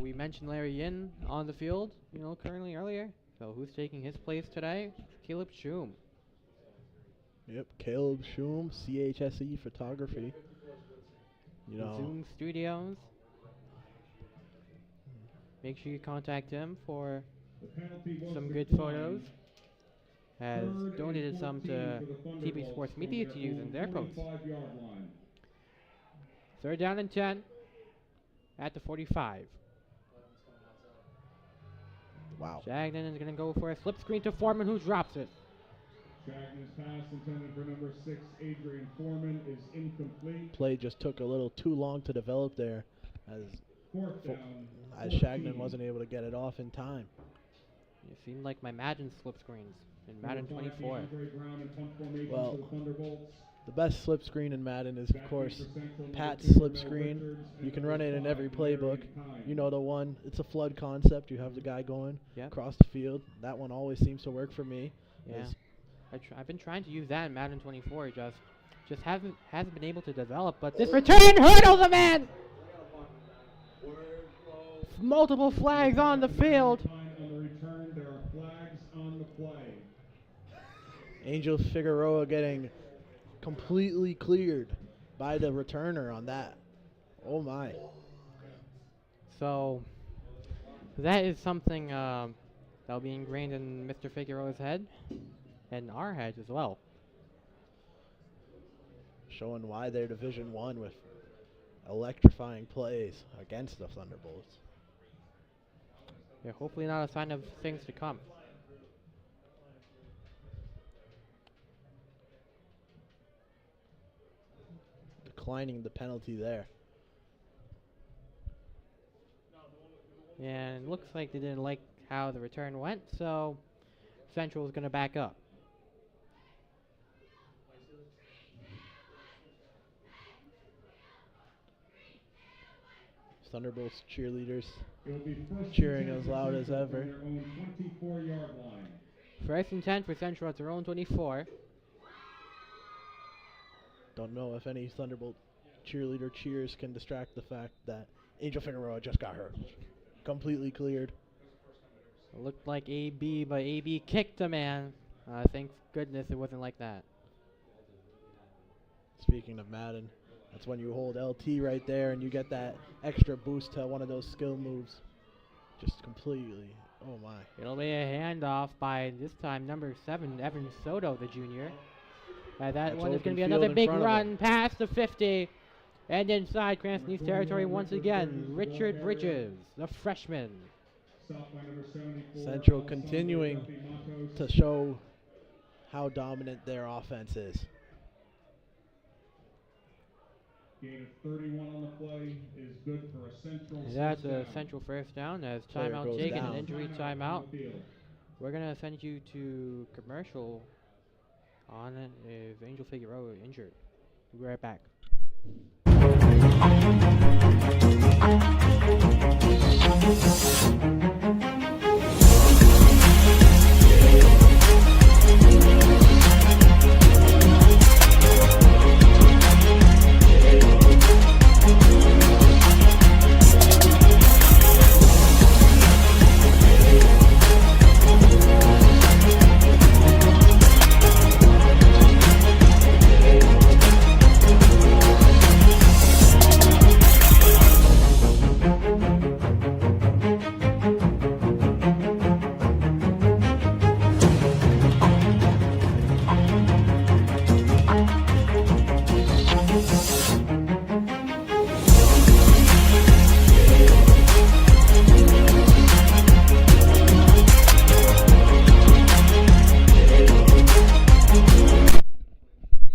we mentioned Larry Yin on the field, currently earlier. So who's taking his place today? Caleb Schum. Yep, Caleb Schum, CHSE Photography. Zoom Studios. Make sure you contact him for some good photos. Has donated some to TV Sports Media to use in their posts. Third down and 10 at the 45. Wow. Jagnan is going to go for a slip screen to Foreman, who drops it. Jagnan's pass intended for number 6, Adrian Foreman, is incomplete. Play just took a little too long to develop there as Shagnan wasn't able to get it off in time. It seemed like my Madden slip screens in Madden 24. Well, the best slip screen in Madden is, of course, Pat's slip screen. You can run it in every playbook. You know the one. It's a flood concept. You have the guy going across the field. That one always seems to work for me. Yeah, I've been trying to use that in Madden 24. Just hasn't been able to develop. But this return hurdles the man. Multiple flags on the field. There are flags on the play. Angel Figueroa getting completely cleared by the returner on that. Oh my. So that is something that'll be ingrained in Mr. Figueroa's head and our heads as well. Showing why they're Division 1 with electrifying plays against the Thunderbolts. Yeah, hopefully not a sign of things to come. Declining the penalty there. And it looks like they didn't like how the return went, so Central is going to back up. Thunderbolts cheerleaders It will be first cheering and 10 as for loud as Central ever. from their own 24-yard line. First and 10 for Central at their own 24. Don't know if any Thunderbolt cheerleader cheers can distract the fact that Angel Figueroa just got hurt. Completely cleared. It looked like AB, but AB kicked a man. Thank goodness it wasn't like that. Speaking of Madden, that's when you hold LT right there and you get that extra boost to one of those skill moves. Just completely, oh my. It'll be a handoff by, this time, number 7, Evan Soto, the junior. That That's one is open going to be field another in big front of run past the 50. And inside Cranston East territory once again, Richard Bridges, the freshman. Stopped by number 74, Central Alessandro continuing Duffy Matos. to show how dominant their offense is. Gain of 31 on the play is good for a Central. And that's first a down. Central first down as Player timeout goes taken, down. an injury on timeout. the field. We're going to send you to commercial on it if Angel Figueroa injured. We'll be right back.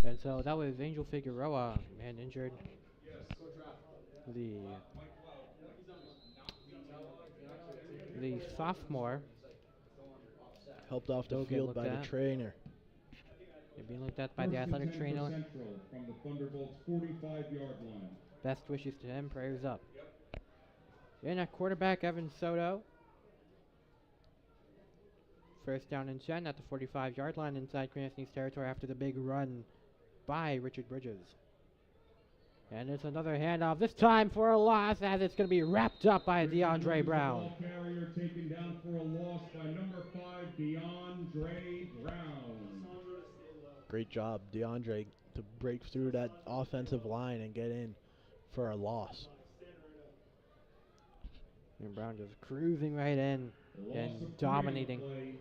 And so that was Angel Figueroa, man injured. The sophomore Helped off the Go get field looked by the at. trainer. is being looked at by the First and athletic 10 for trainer. Central from the Thunderbolts 45-yard line. Best wishes to him, prayers up. In at quarterback, Evan Soto. First down and 10 at the 45-yard line inside Cranston East territory after the big run by Richard Bridges. And it's another handoff, this time for a loss as it's going to be wrapped up by DeAndre Brown. Ball carrier taken down for a loss by number 5, DeAndre Brown. Great job, DeAndre, to break through that offensive line and get in for a loss. And Brown just cruising right in Loss and of 3 on the dominating. play.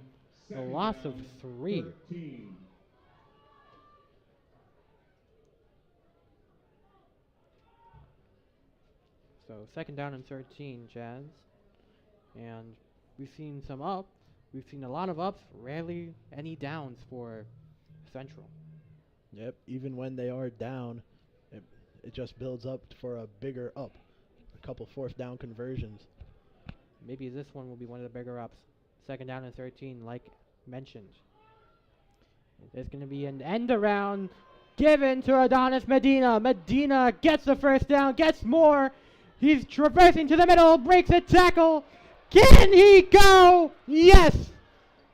A Second loss down, of 3. 13. So second down and 13, Jazz. And we've seen some up. We've seen a lot of ups, rarely any downs for Central. Yep, even when they are down, it just builds up for a bigger up. A couple fourth down conversions. Maybe this one will be one of the bigger ups. Second down and 13, like mentioned. There's going to be an end around given to Adonis Medina. Medina gets the first down, gets more. He's traversing to the middle, breaks a tackle. Can he go? Yes!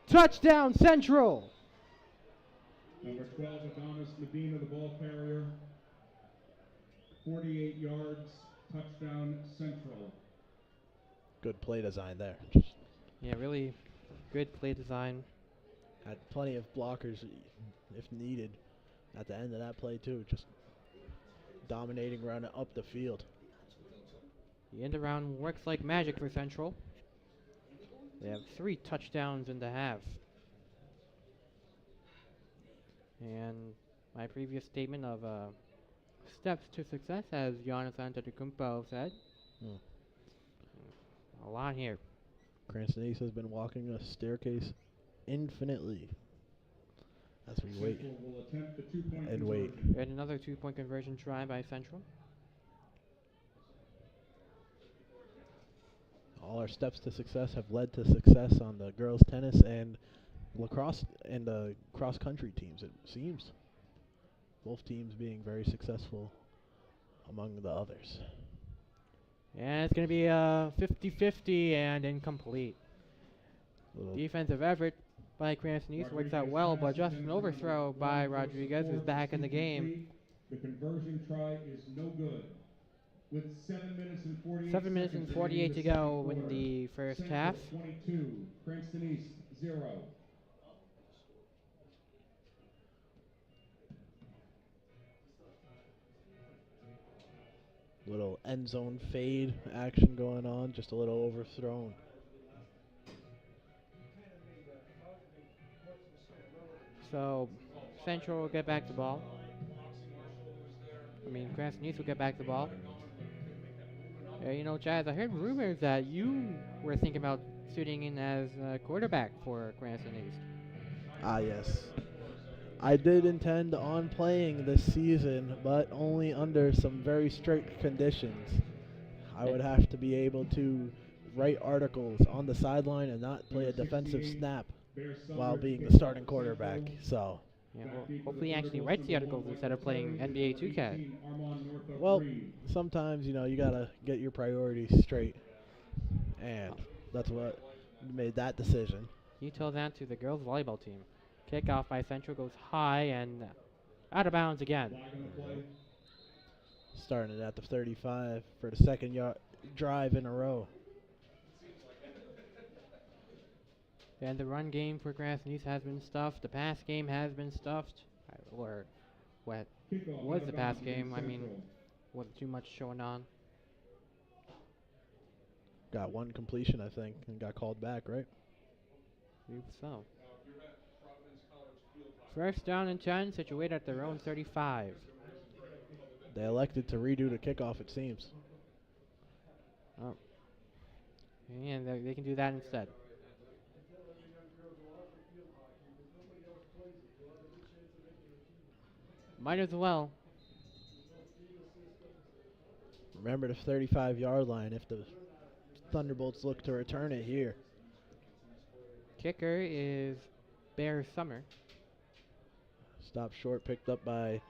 Touchdown Central. Number 12, Adonis Medina, the ball carrier. 48 yards, touchdown Central. Good play design there. Just Yeah, really good play design. had plenty of blockers if needed at the end of that play too. Just dominating running up the field. The end around works like magic for Central. They have 3 touchdowns in the half. And my previous statement of steps to success, as Giannis Antetokounmpo said. A lot here. Cranston East has been walking a staircase infinitely as we wait Central will attempt the 2-point and wait. conversion. And another 2-point conversion try by Central. All our steps to success have led to success on the girls tennis and lacrosse and the cross country teams, it seems. Both teams being very successful among the others. And it's going to be a 50-50 and incomplete. Little Defensive effort by Cranston East works out well, but just an overthrow by Rodriguez, who's back in the game. The conversion try is no good. With 7 minutes and 48 7 minutes and seconds 48 to remaining in the go second in quarter. the first Central half. 22, Cranston East 0. little end zone fade action going on, just a little overthrown. So Central will get back the ball. Cranston East will get back the ball. You know, Chaz, I heard rumors that you were thinking about sitting in as a quarterback for Cranston East. Ah, yes. I did intend on playing this season, but only under some very strict conditions. I would have to be able to write articles on the sideline and not play a defensive snap while being the starting quarterback. So, Yeah, well, hopefully he actually writes the articles instead of playing NBA 2K. well, sometimes, you know, you got to get your priorities straight. And that's what made that decision. You tell that to the girls volleyball team. Kickoff by Central goes high and out of bounds again. Starting it at the 35 for the second drive in a row. And the run game for Cranston East has been stuffed. The pass game has been stuffed. Or what was the pass game? Wasn't too much showing on. Got one completion, I think, and got called back, right? I believe so. First down and 10, situated at their own 35. They elected to redo the kickoff, it seems. Oh. And they can do that instead. Might as well. Remember the 35-yard line if the Thunderbolts look to return it here. Kicker is Bear Summer. Stop short, picked up by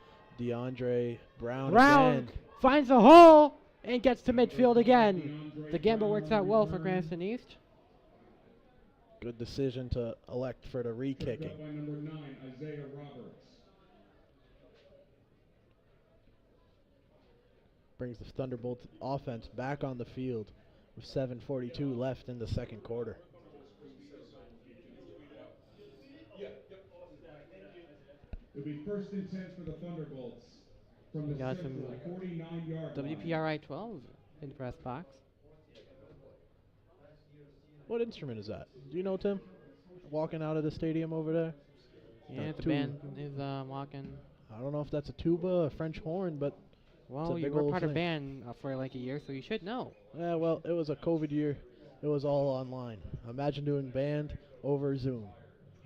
DeAndre Brown again. Finds a hole and gets to midfield again. The gamble works out well for Cranston East. Good decision to elect for the re-kicking. By number 9, Isaiah Roberts. Brings the Thunderbolts offense back on the field with 7:42 left in the second quarter. It'll be first and 10 for the Thunderbolts from the Got some central 49-yard line. WPRI 12 in the press box. What instrument is that? Do you know, Tim? Walking out of the stadium over there? Yeah, the band is walking. I don't know if that's a tuba, a French horn, but Well, you big were old part of thing. band for like a year, so you should know. yeah, well, it was a COVID year. It was all online. Imagine doing band over Zoom.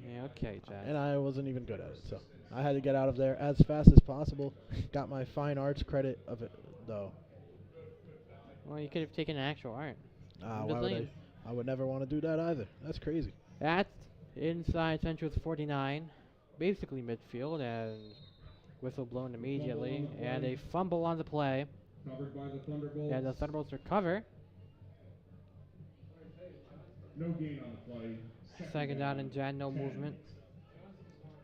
Yeah, okay, Chad. And I wasn't even good at it, so I had to get out of there as fast as possible. Got my fine arts credit of it, though. Well, you could have taken actual art. I'm Why just would saying. I would never want to do that either. That's crazy. That's inside Central's 49, basically midfield, and whistle blown immediately, and a fumble on the play. Covered by the Thunderbolts. And the Thunderbolts recover. No gain on the play. Second down and 10, no movement.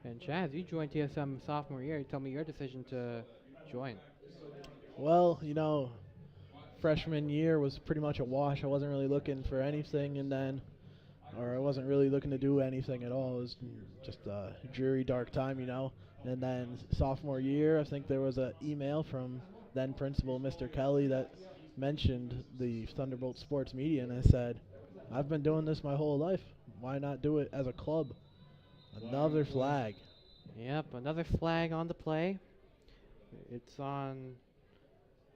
And Chaz, you joined TSM sophomore year. Tell me your decision to join. Well, you know, freshman year was pretty much a wash. I wasn't really looking for anything, or I wasn't really looking to do anything at all. It was just a dreary, dark time, you know. And then sophomore year, I think there was an email from then principal Mr. Kelly that mentioned the Thunderbolt Sports Media, and I said, I've been doing this my whole life. Why not do it as a club? Another flag. Yep, another flag on the play. It's on,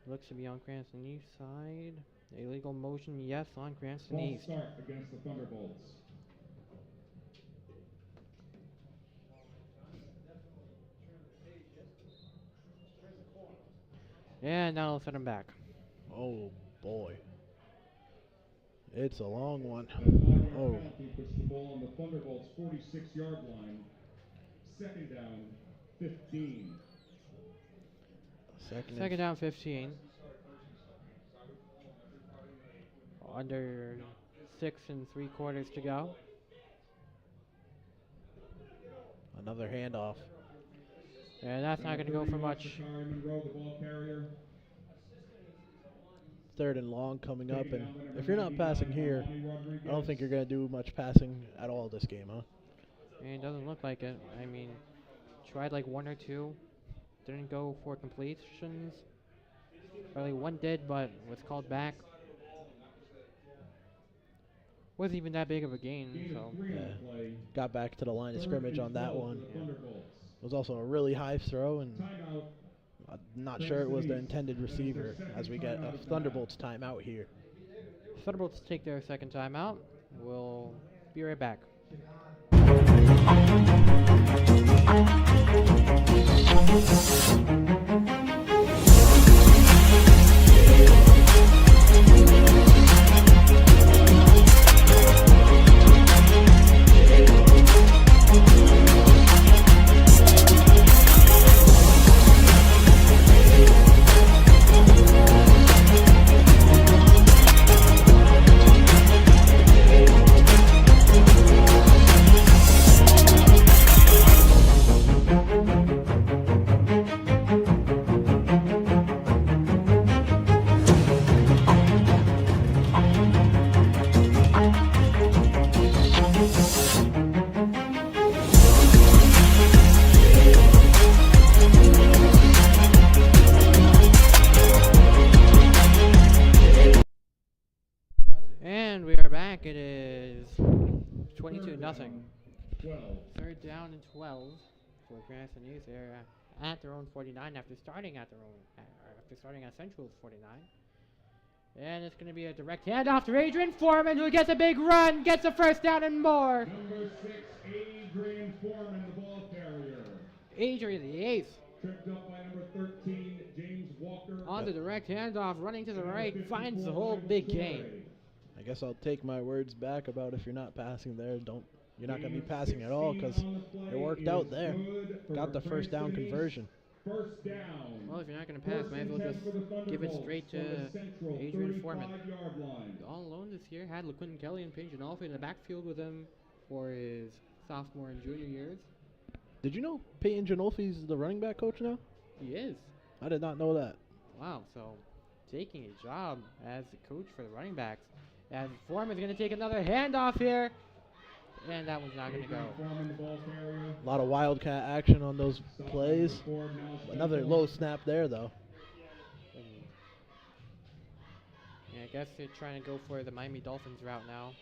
looks to be on Cranston East side. Illegal motion, yes, on Cranston False East. start against the Thunderbolts. And now I'll set him back. Oh, boy. It's a long one. Oh. Penalty puts the ball on the Thunderbolts' 46-yard line. Second down, 15. Second down, 15. under 6 3/4 to go. Another handoff. And that's not going to go for much. Shari Monroe, the ball carrier. 3rd and long coming up, and Taken down by number if you're not 99, passing here, Alani Rodriguez. I don't think you're going to do much passing at all this game, huh? It doesn't look like it. I mean, tried like 1 or 2. Didn't go for completions. Probably 1 did, but was called back. Wasn't even that big of a gain, Gain so. of 3 on Yeah. the play. Got back to the line of 3rd scrimmage and on that 12 one. for the Yeah. Thunderbolts. It was also a really high throw, and Timeout. I'm not sure it was the Cranston intended East. That is their receiver second as we get timeout a of the half. Thunderbolts timeout here. Thunderbolts take their second timeout. We'll be right back. And we are back. It is 22 nothing. 12. 3rd down and 12 for Cranston East. They're at their own 49 after starting at Central's 49. And it's going to be a direct handoff to Adrian Foreman, who gets a big run, gets a first down and more. Number 6, Adrian Foreman, the ball carrier. Adrian, the eighth, Tripped up by number 13, James Walker. on the direct handoff, running to the And right, number finds the 54, whole Michael big Torre. game. I guess I'll take my words back about if you're not passing there, you're not going to be Gain of passing at all, 16 because on the play it worked is out there. good for Got the first down Cranston East. conversion. First down. Well, if you're not going to pass, First might as and well 10 just for the give it Thunderbolts straight from to the Central Adrian Foreman. 35-yard line. All alone this year, had LaQuinton Kelly and Peyton Janolfi in the backfield with him for his sophomore and junior years. Did you know Peyton Janolfi's the running back coach now? He is. I did not know that. Wow, so taking a job as the coach for the running backs. And Foreman's going to take another handoff here. And that one's not going to go. Adrian Foreman, the ball carrier. A lot of wildcat action on those Stop plays. number 4, now Another Central. low snap there, though. And yeah, I guess they're trying to go for the Miami Dolphins route now.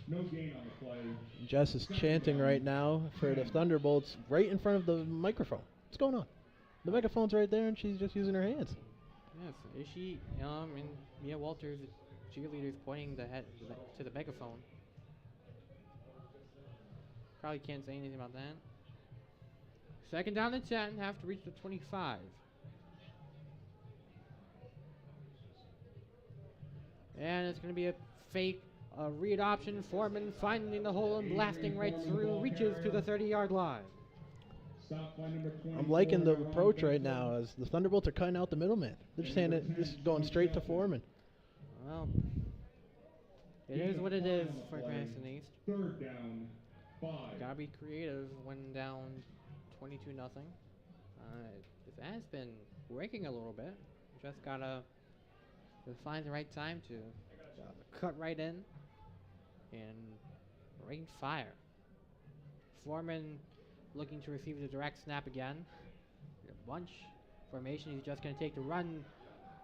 No gain on the play. Jess is chanting right now for the Thunderbolts right in front of the microphone. What's going on? The microphone's right there, and she's just using her hands. Yes, is she? And Mia Walters, the cheerleader's pointing the head to the megaphone. Probably can't say anything about that. 2nd down and 10, have to reach the 25. And it's going to be a fake read option. Foreman finding the hole and blasting right through, reaches to the 30-yard line. Stop by number 24, I'm liking the Ron approach right Benson. now as the Thunderbolts are cutting out the middleman. They're just handing it, just going straight to Foreman. Well, it is what it is for Cranston East. 3rd down, 5. Gotta be creative when down 22 nothing. This has been working a little bit. Just gotta find the right time to cut right in and rain fire. Foreman looking to receive the direct snap again. A bunch formation. He's just gonna take the run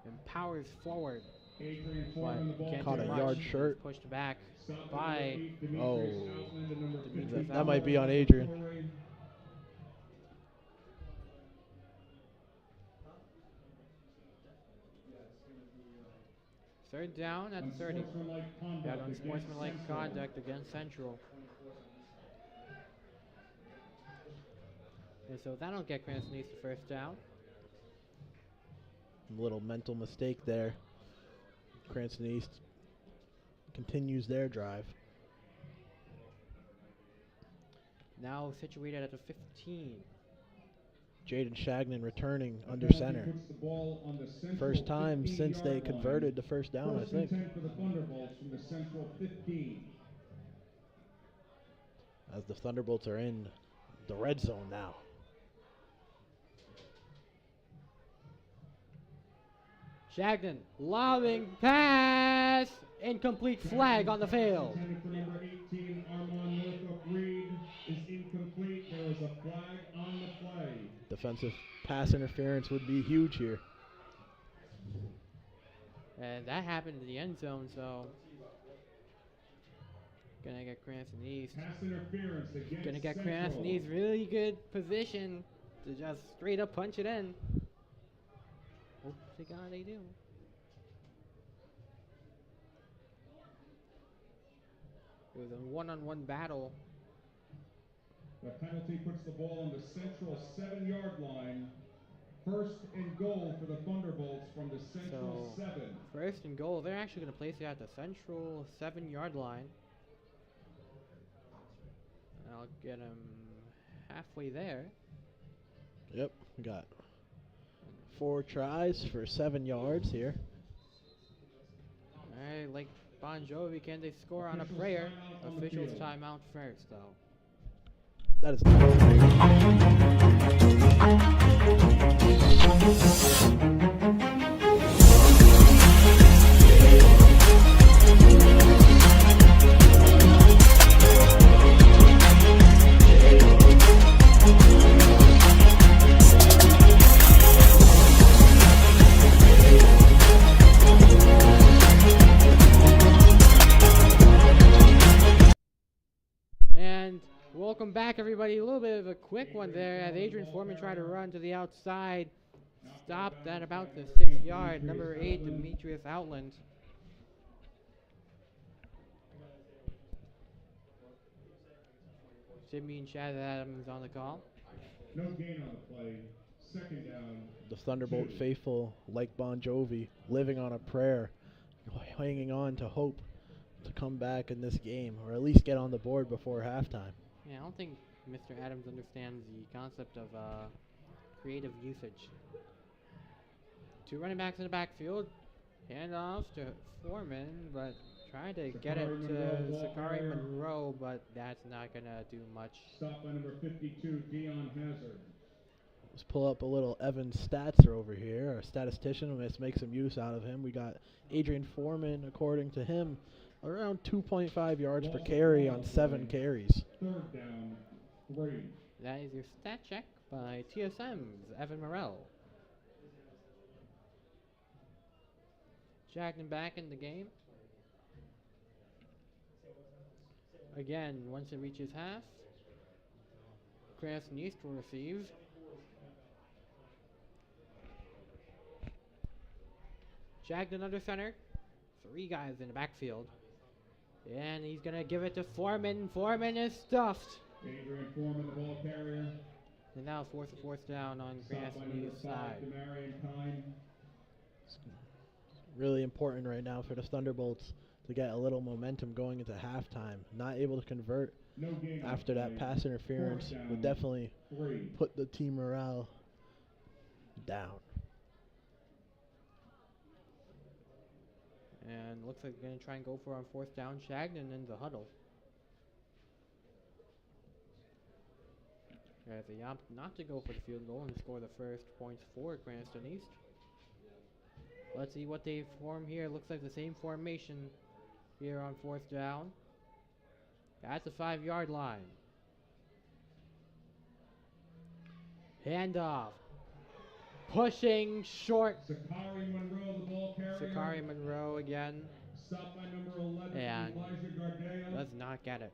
and powers forward. Adrian But Foreman, the ball can't Caught do a much. yard He's shirt. pushed back Stop by number 8, Demetrius Oh. Outland, and number Demetrius 54, That might be on Michael Adrian. Torre. Third down at 30. Unsportsmanlike conduct Yeah, against unsportsmanlike Central. conduct against Central. And so that'll get Cranston East the first down. A little mental mistake there. Cranston East continues their drive. Now situated at the 15. Jaden Shagnon returning The under penalty center. puts the ball on the central First time since they 15-yard converted line. the first down, I First and think. 10 for the Thunderbolts from the central 15. As the Thunderbolts are in the red zone now. Shagnon, lobbing pass, incomplete flag on the field. Intended for number 18, Armand Northup Reed, is incomplete. There is a flag on the play. Defensive pass interference would be huge here. And that happened in the end zone, so gonna get Cranston East. Pass interference against Gonna get Central. Cranston East really good position to just straight up punch it in. Hope to God they do. It was a one-on-one battle. The penalty puts the ball on the central 7-yard line. First and goal for the Thunderbolts from the central So, 7. First and goal. They're actually gonna place it at the central 7-yard line. And I'll get him halfway there. Yep, we got 4 tries for 7 yards here. Alright, like Bon Jovi, can they score on a Officials prayer? timeout on the Officials field. timeout first, though. That is And welcome back, everybody. A little bit of a quick one there as Adrian Foreman tried to run to the outside. Stopped at about the 6-yard. Number 8, Demetrius Outland. Jimmy and Chad Adams on the call. No gain on the play. Second down. the Thunderbolt faithful, like Bon Jovi, living on a prayer, hanging on to hope to come back in this game, or at least get on the board before halftime. Yeah, I don't think Mr. Adams understands the concept of creative usage. 2 running backs in the backfield. Handoff to Foreman, but trying to get it to Sakari Monroe, but that's not going to do much. Stop by number 52, Dion Hazard. Let's pull up a little Evan Statzer over here, our statistician. Let's make some use out of him. We got Adrian Foreman, according to him, around 2.5 yards per carry on 7 carries. Third down, 3. That is your stat check by TSM's Evan Morrell. Jackson back in the game. Again, once it reaches half, Cranston East will receive. Jackson under center. 3 guys in the backfield. And he's going to give it to Foreman. Foreman is stuffed. Adrian Foreman, the ball carrier. And now fourth down on Stop by Cranston number East 5, side. Demarion Kine. Really important right now for the Thunderbolts to get a little momentum going into halftime. Not able to convert No gain on after the that play. pass interference Fourth would down, definitely 3. put the team morale down. And looks like they're going to try and go for on 4th down. Shagnon in the huddle. As they opt not to go for the field goal and score the first points for Cranston East. Let's see what they form here. Looks like the same formation here on 4th down. At the 5-yard line. Handoff. Pushing short. Sakari Monroe, the ball carrier. Sakari Monroe again. Stop by number 11, And Elijah Gardea. does not get it.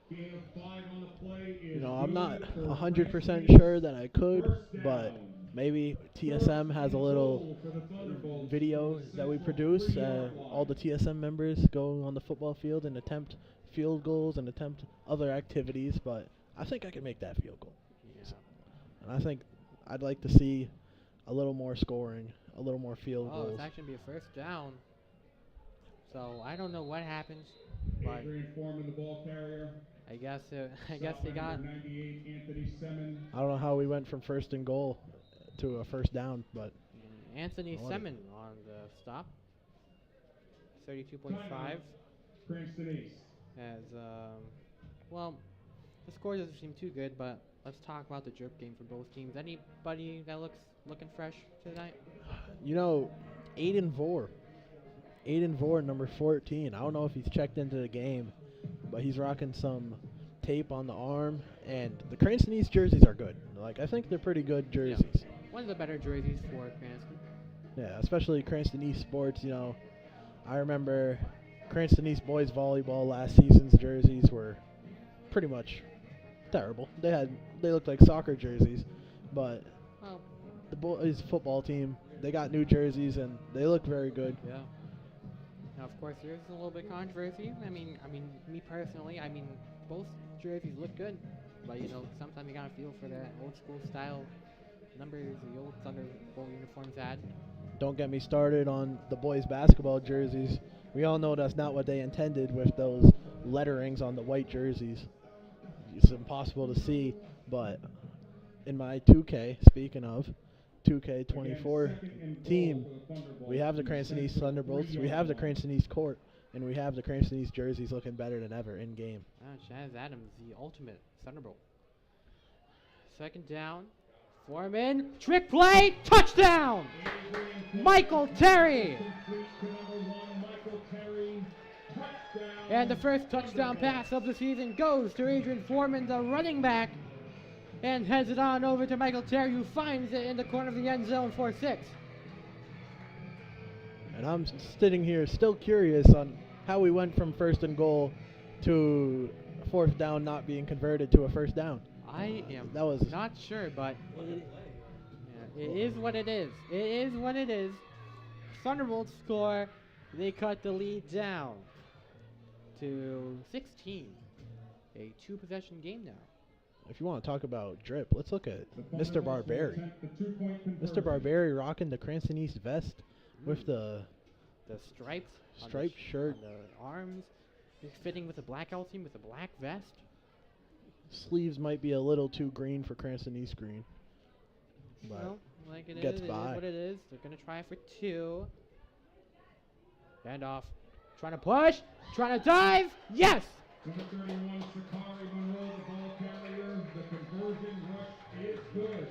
Gain of 5 on the play is I'm not good for 100% Cranston sure that I could, First but down. maybe TSM First has a and little goal for the Thunderbolts video from the that we central produce. 3-yard All the line. TSM members go on the football field and attempt field goals and attempt other activities, but I think I can make that field goal. Yeah. And I think I'd like to see a little more scoring, a little more field Oh, goals. it's actually going to be a 1st down. So I don't know what happens, but Adrian Foreman, the ball carrier. I guess they got. 98, Anthony Semin. I don't know how we went from first and goal to a first down, but Anthony What a- Semin on the stop. 32.5 Cranston East. as well. The score doesn't seem too good, but let's talk about the drip game for both teams. Anybody that looking fresh tonight? you know, Aiden Vore, number 14. I don't know if he's checked into the game, but he's rocking some tape on the arm, and the Cranston East jerseys are good. Like, I think they're pretty good jerseys. One of the better jerseys for Cranston. Yeah, especially Cranston East sports. I remember Cranston East boys volleyball last season's jerseys were pretty much terrible. They looked like soccer jerseys, but Well, the boys football team, they got new jerseys and they look very good. yeah. Now, of course, there's a little bit of controversy. I mean, me personally, both jerseys look good, but sometimes you gotta feel for that old school style numbers the old Thunderbolt uniforms had. Don't get me started on the boys basketball jerseys. We all know that's not what they intended with those letterings on the white jerseys. It's impossible to see, but in my 2K, speaking of 2K24 team, we have the Cranston East Thunderbolts, we have the Cranston East court, and we have the Cranston East jerseys looking better than ever in game. Chaz Adams, the ultimate Thunderbolt. Second down. Foreman, trick play, touchdown! Michael Terry! And the first touchdown pass of the season goes to Adrian Foreman, the running back, and heads it on over to Michael Terry, who finds it in the corner of the end zone for 6. And I'm sitting here still curious on how we went from first and goal to fourth down not being converted to a first down. I am That was not sure, but it is what it is. It is what it is. Thunderbolts score. They cut the lead down to 16. A 2-possession game now. If you want to talk about drip, let's look at Mr. Barberi. Mr. Barberi rocking the Cranston East vest with the stripes, striped shirt, on the arms. He's fitting with a blackout team with a black vest. sleeves might be a little too green for Cranston East green. But No, like it gets is. It by. is what it is. They're gonna try for 2. Hand off. Trying to push. Trying to dive. Yes. Number 31, Sakari Monroe, the ball carrier. The conversion rush is good.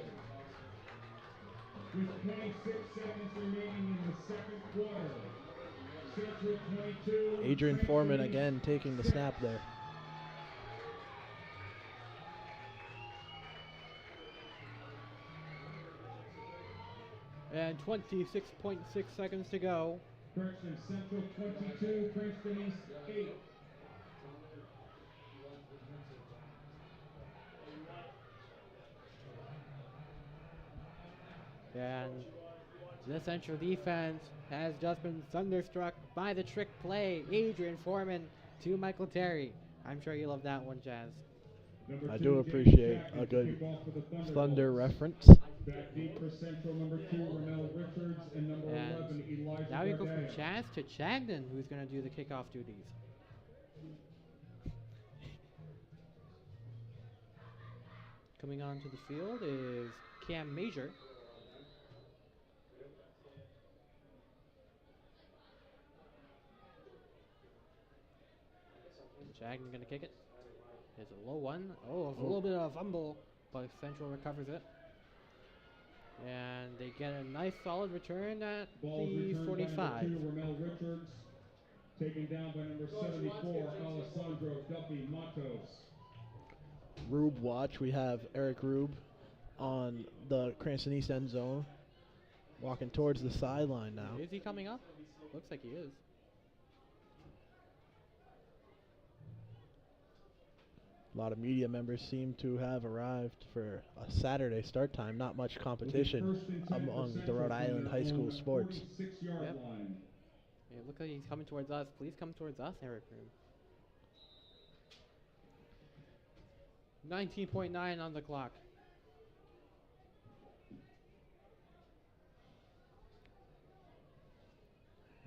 With 26 seconds remaining in the second quarter. Central 22. Adrian Foreman again taking the snap there. And 26.6 seconds to go. Correction, Central 22, Cranston East 8. And the Central defense has just been thunderstruck by the trick play. Adrian Foreman to Michael Terry. I'm sure you love that one, Jazz. I do appreciate a good Thunder reference. Back deep for Central, number 2, Ramel Richards, and number And 11, Elijah now we go from Bardet. Chaz to Chagnon, who's going to do the kickoff duties. Coming onto the field is Cam Major. Chagnon going to kick it. It's a low one. Oh, a little bit of a fumble, but Central recovers it. And they get a nice solid return at Ball the returned by 45. number 2, Ramel Richards. Taken down by number 74, Alessandro Duffy Matos. Rube watch. We have Eric Rube on the Cranston East end zone, walking towards the sideline now. Is he coming up? Looks like he is. A lot of media members seem to have arrived for a Saturday start time. Not much competition among the Rhode Island high school sports. 46-yard Yep. line. It looks like he's coming towards us. Please come towards us, Eric Room. 19.9 on the clock.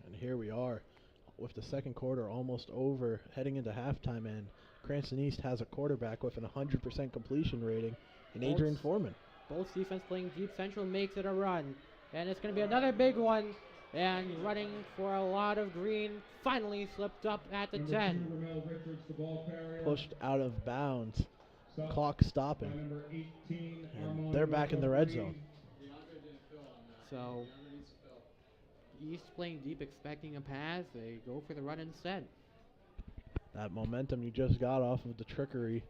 And here we are with the second quarter almost over, heading into halftime, and Cranston East has a quarterback with an 100% completion rating in Bolts. Adrian Foreman. Bolts defense playing deep. Central makes it a run. And it's going to be another big one. And running for a lot of green. Finally slipped up at the 10. Ramel Richards, the ball carrier. Pushed out of bounds. Stopped Clock by stopping. number 18, And Armando they're back in the red Green. zone. So, East playing deep, expecting a pass. They go for the run instead. That momentum you just got off of the trickery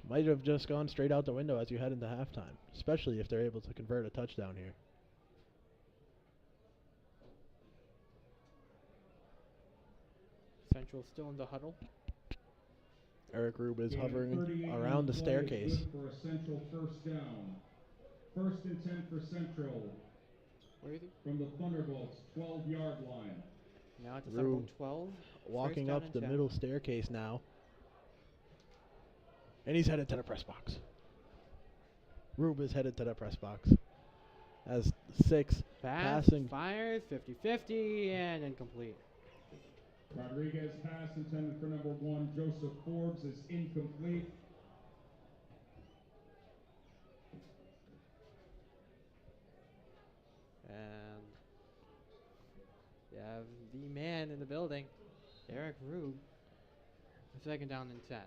might have just gone straight out the window as you head into halftime, especially if they're able to convert a touchdown here. Central still in the huddle. Eric Rube is Gain of hovering 38 around on the play is staircase. good for a Central first down. 1st and 10 for Central Where is he? from the Thunderbolts, 12-yard line. Now it's a Rube 12. Walking First down up and the 10. middle staircase now. And he's headed to the press box. Rube is headed to the press box. As 6 Pass, passing. fires, 50-50, and incomplete. Rodriguez pass intended for number 1, Joseph Forbes, is incomplete. And you have the man in the building, Eric Rube. 2nd down and 10.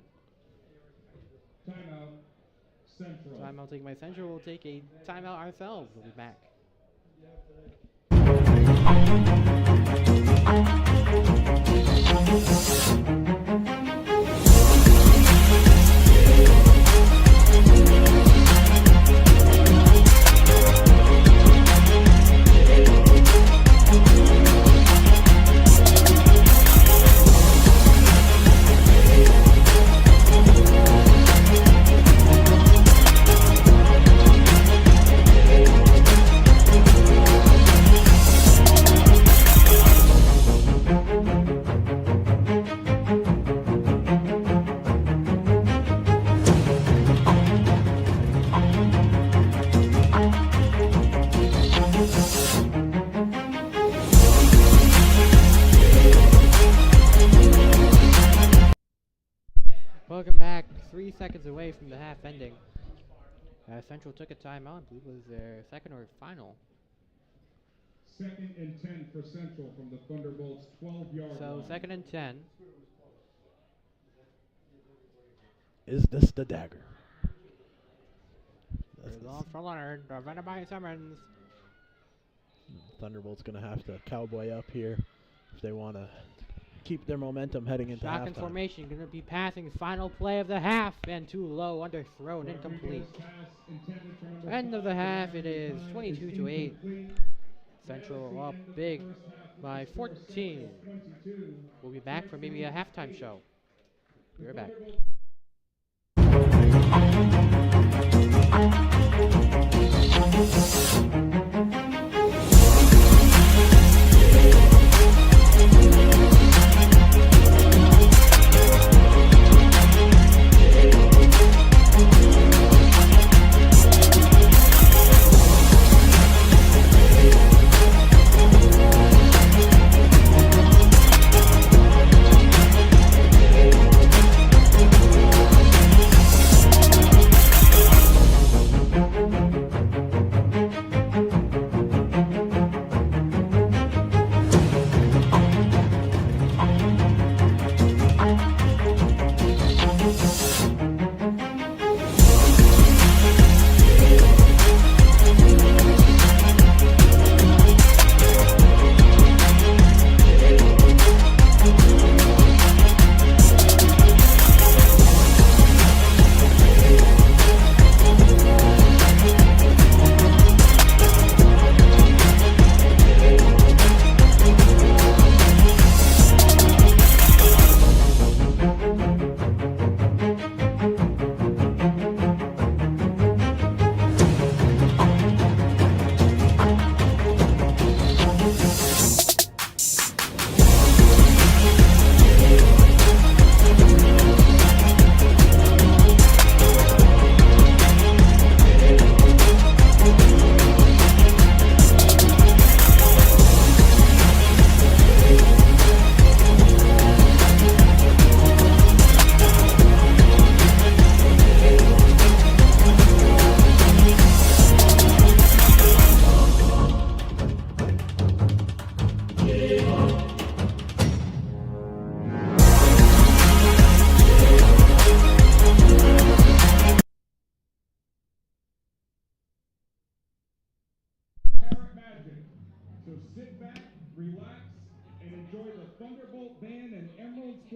Timeout, Central. Timeout taken by Central. We'll take a timeout ourselves. We'll be back. Welcome back. 3 seconds away from the half ending. Central took a timeout. I believe it was their second or final. 2nd and 10 for Central from the Thunderbolts, 12-yard So line. 2nd and 10. Is this the dagger? That's There's on for Leonard. Prevented by Simmons. Thunderbolt's going to have to cowboy up here if they want to keep their momentum heading into Shotgun halftime. formation. Going to be passing. Final play of the half. And too low. Underthrown. Incomplete. Rodriguez pass intended for number End of the 5, half. It Ryan is Time 22 to 8. incomplete. Central up big by 14. 22. We'll be back for maybe a halftime show. We're back.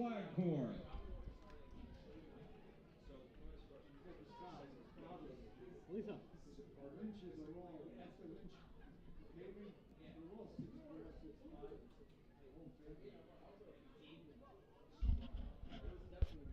flag corps. Lisa. Winches are all, that's the winch. Maybe they're all 6'4", 6'5". The whole family.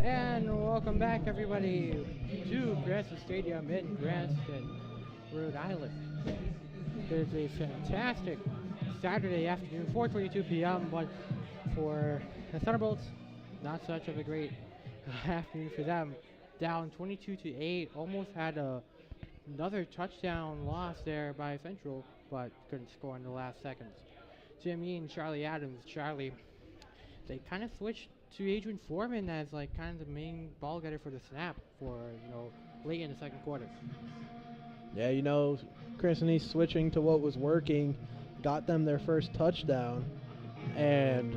And welcome back, everybody, to Cranston Stadium in Cranston, Rhode Island. It is a fantastic Saturday afternoon, 4:22 p.m. But for the Thunderbolts, not such of a great afternoon for them. Down 22-8, almost had another touchdown loss there by Central, but couldn't score in the last seconds. Jimmy and Charlie Adams. Charlie, they kind of switched to Adrian Foreman as like kind of the main ball getter for the snap for late in the second quarter. Yeah, Cranston East switching to what was working, got them their first touchdown, and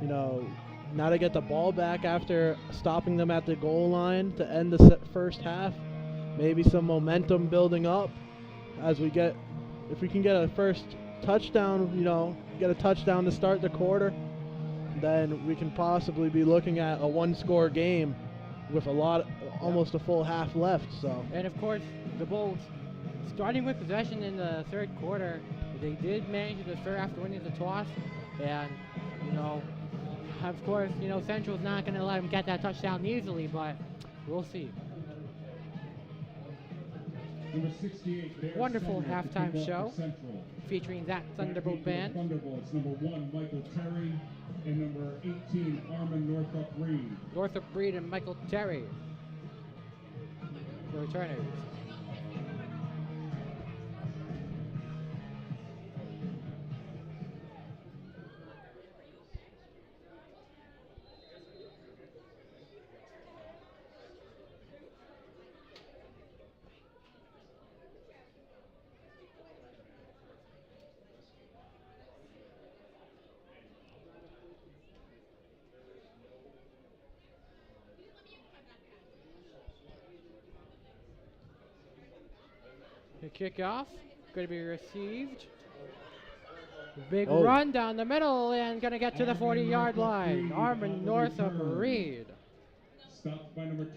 now to get the ball back after stopping them at the goal line to end the first half, maybe some momentum building up as if we can get a first touchdown, get a touchdown to start the quarter, then we can possibly be looking at a one-score game with almost a full half left. So. And of course, the Bulls, starting with possession in the third quarter, they did manage to defer after winning the toss, and of course, Central's not going to let them get that touchdown easily, but we'll see. Number 68, wonderful Senior, halftime to kick show off the Central. featuring that Thunderbolt Back band. into the Thunderbolts, number 1, Michael Terry, and number 18, Armin Northup Reed. Northup Reed and Michael Terry, the returners. The kickoff going to be received. Big run down the middle and going to get to the 40-yard line. Armin Northup Reed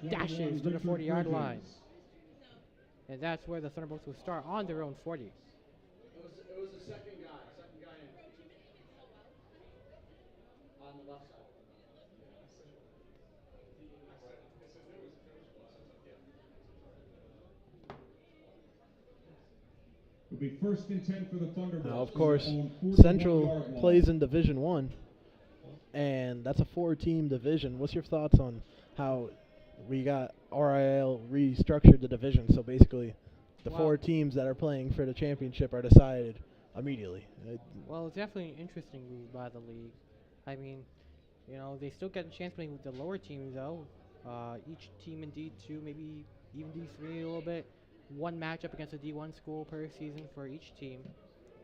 dashes to the 40-yard line. And that's where the Thunderbolts will start on their own 40. It was the second guy on the left side. Will be first and 10 for the Thunderbolts. Now, of course, Central Central plays in Division 1, and that's a 4-team division. What's your thoughts on how we got RIL restructured the division? So basically, the 4 teams that are playing for the championship are decided immediately. Well, it's definitely an interesting move by the league. I mean, they still get a chance playing with the lower teams, though. Each team in D2, maybe even D3 a little bit. One matchup against a D1 school per season for each team.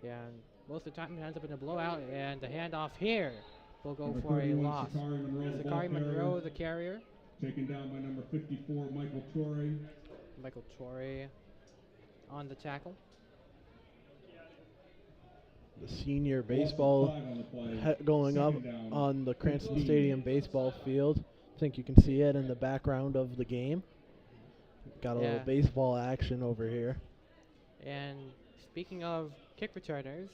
And most of the time it ends up in a blowout, and the handoff here will go for a loss. Sakari Monroe, the carrier. Taken down by number 54, Michael Torrey. Michael Torrey on the tackle. The senior baseball going up on the Cranston Stadium baseball field. I think you can see it in the background of the game. Got a little baseball action over here. And speaking of kick returners,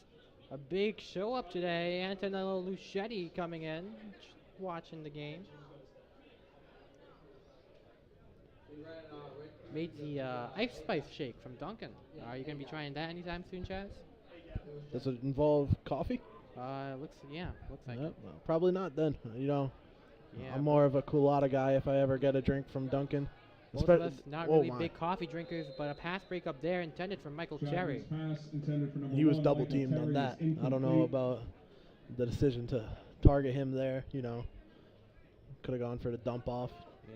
a big show up today. Antonello Lucetti coming in, watching the game. Made the ice spice shake from Duncan. Are you going to be trying that anytime soon, Chaz? Does it involve coffee? Looks like it. Well, probably not then. Yeah, I'm more of a Coolada guy if I ever get a drink from Duncan. Most of us not really big coffee drinkers, but a pass break up there intended for Michael Terry. He was double teamed on that. I don't know about the decision to target him there. Could have gone for the dump off. Yeah.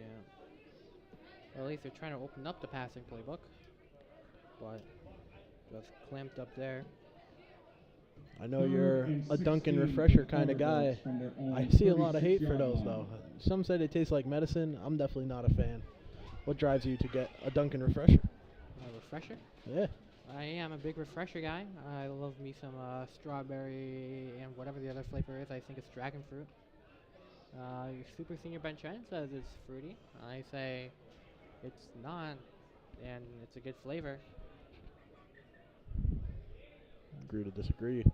Well, at least they're trying to open up the passing playbook, but just clamped up there. I know you're a Dunkin' refresher kind of guy. I see a lot of hate for those, though. Some say they taste like medicine. I'm definitely not a fan. What drives you to get a Dunkin' refresher? A refresher? Yeah. I am a big refresher guy. I love me some strawberry and whatever the other flavor is. I think it's dragon fruit. Super Senior Ben Chen says it's fruity. I say it's not, and it's a good flavor. Agree to disagree.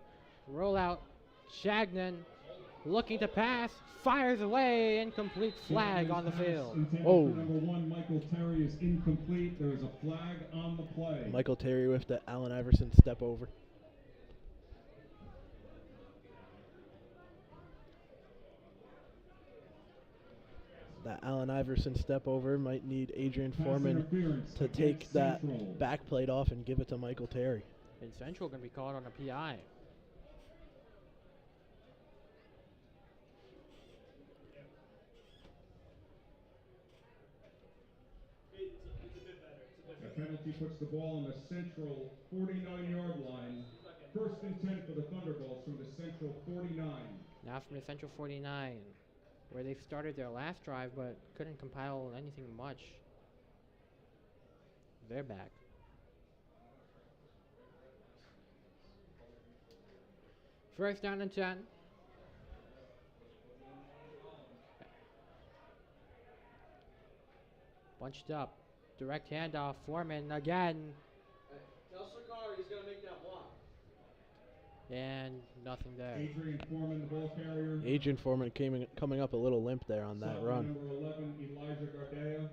Rollout. Shagnon looking to pass, fires away, incomplete flag on the field. Oh. Number 1, Michael Terry, is incomplete. There is a flag on the play. Michael Terry with the Allen Iverson step over. That Allen Iverson step over might need Adrian Pass Foreman interference to take against that Central. back plate off and give it to Michael Terry. And Central going to be called on a PI. The penalty puts the ball on the Central 49-yard line. First and 10 for the Thunderbolts from the Central 49. Now from the Central 49, where they started their last drive but couldn't compile anything much. They're back. First down and 10. Bunched up. Direct handoff. Foreman again. Hey, tell Sakari he's going to make that block. And nothing there. Adrian Foreman, the ball carrier. Adrian Foreman coming up a little limp there on that Sophomore run. Number 11, Elijah Gardea. Of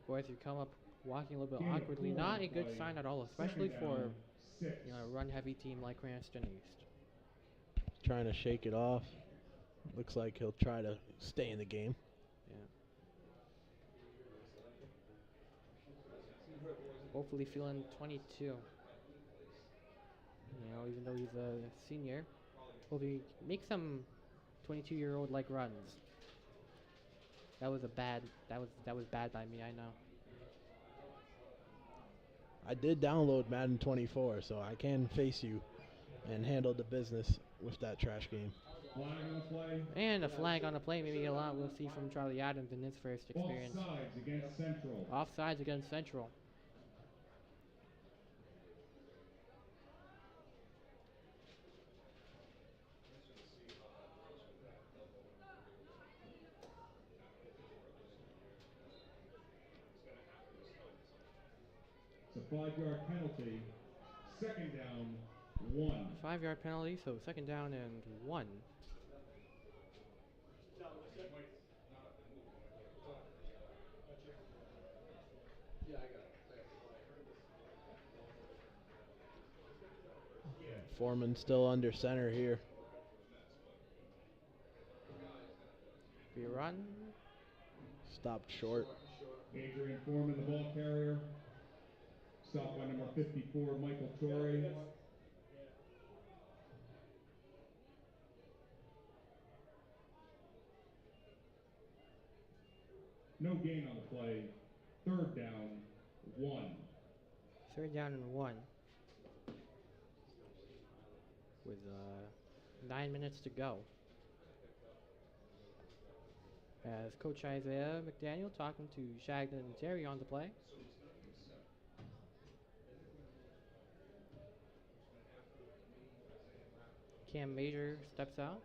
course, you come up walking a little bit Gain of awkwardly. 4 Not on a the good play. sign at all, especially Second for down, 6. a run-heavy team like Cranston East. Trying to shake it off. Looks like he'll try to stay in the game. Hopefully feeling 22. Even though he's a senior, hope he makes some 22-year-old like runs. That was bad by me, I know. I did download Madden 24, so I can face you and handle the business with that trash game. Flag on the play. And a flag on the play, maybe a lot we'll see from Charlie Adams in his first experience. Offsides against Central. Offsides against Central. It's a 5-yard penalty. Second down, 1. 5-yard penalty, so second down and 1. Yeah, I got it. Foreman still under center here. We run. Stopped short. Adrian Foreman, the ball carrier. Stopped by number 54, Michael Torrey. No gain on the play. Third down, 1. Third down and 1. With 9 minutes to go. As Coach Isaiah McDaniel talking to Shagnon and Terry on the play. Cam Major steps out.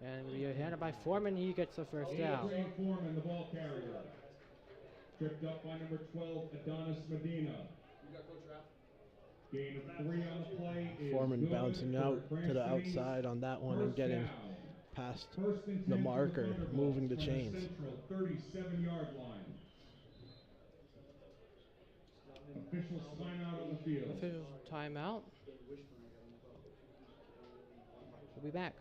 And we are handed by Foreman. He gets the first down. Adrian Foreman, the ball carrier. Tripped up by number 12, Adonis Medina. You got Coach Rapp? Gain of 3 on the play is Foreman good bouncing for out to the Cranston East. outside on that one and First getting down. past First and 10 the for marker, Thunderbolts moving the from chains. Central 37-yard line. Official timeout on the field. Official timeout. We'll be back.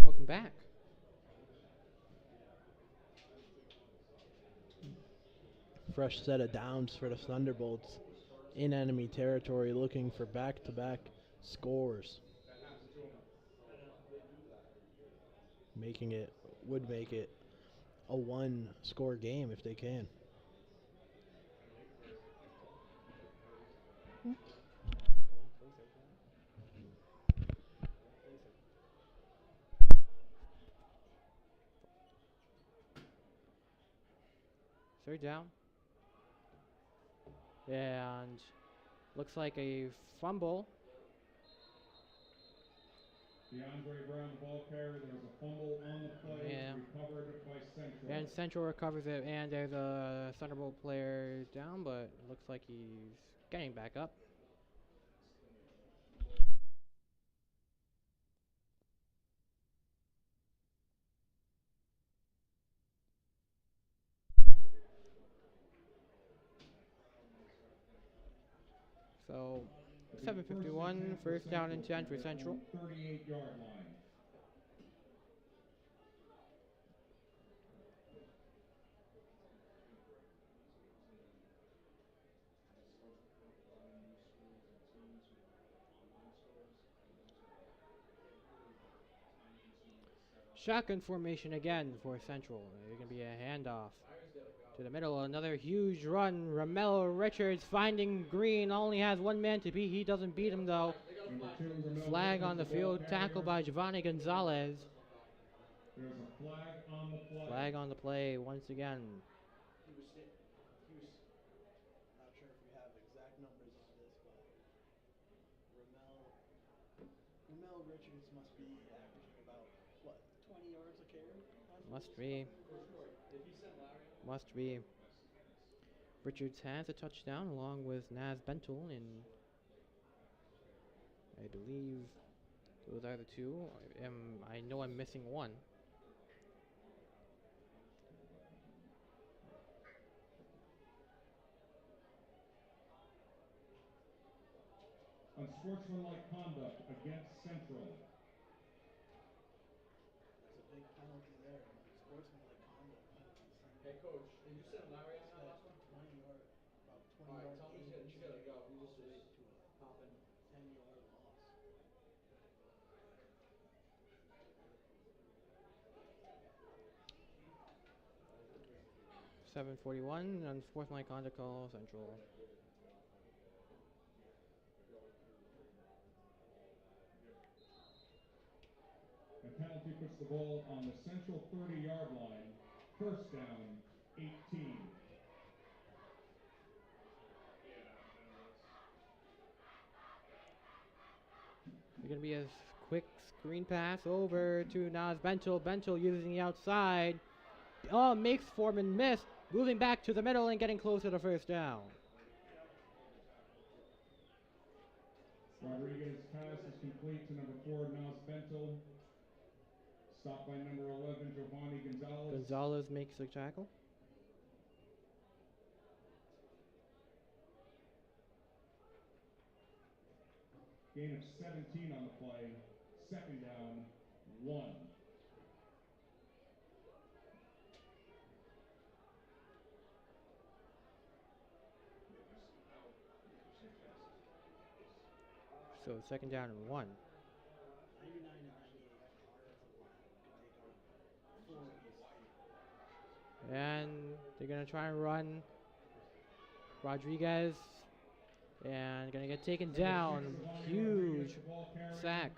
Welcome back. Fresh set of downs for the Thunderbolts in enemy territory, looking for back-to-back scores. Would make it a one-score game if they can. Third down. And looks like a fumble. DeAndre Brown, the ball carrier. There was a fumble on the play, Yeah. recovered by Central. And Central recovers it, and there's a Thunderbolt player down, but it looks like he's getting back up. So, 7:51, first down and 10 for Central. 38-yard line. Shotgun formation again for Central. There's going to be a handoff to the middle. Another huge run. Ramel Richards finding Green. Only has one man to beat. He doesn't beat him though. Flag on the field. Tackle by Giovanni Gonzalez. There's a flag on the play. Flag on the play once again. He was not sure if we have exact numbers on this, but Ramel Richards must be averaging about, what, 20 yards a carry? Must be. Must be. Richards has a touchdown along with Naz Bentel, and I believe those are the two. I know I'm missing one. Unsportsmanlike conduct against Central. That's a big penalty there. Sportsmanlike conduct penalty. Hey, coach, did you send Larry on that last one? 20 yard, about 20 All right, yard tell him gain. he's gotta go. We all just the way was to a popping. 10-yard loss. .741 unsportsmanlike conduct call Central. The penalty puts the ball on the Central 30-yard line. First down, 18. It's going to be a quick screen pass over to Naz Bentel. Bentel using the outside. Oh, makes Foreman miss. Moving back to the middle and getting closer to first down. Rodriguez's pass is complete to number 4, Naz Bentel. Stopped by number 11, Giovanni Gonzalez. Gonzalez makes the tackle. Gain of 17 on the play. Second down, 1. So second down and 1. 99 and 98 offensive line can take on 4 And they're going to try and run Rodriguez. And going to get taken down. Huge sack.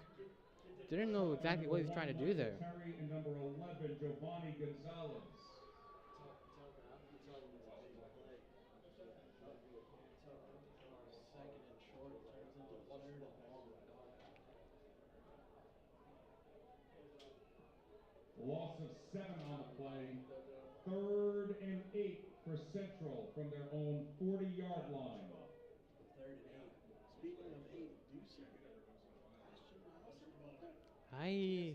Didn't know exactly what he's trying to do there. Terry and number 11, Giovanni Gonzalez. Second and short turns into third and long. Loss of 7 on the play. Third and 8 for Central from their own 40-yard line. Third and 8. Speaking of 8, do you see Ashton Allison about that? I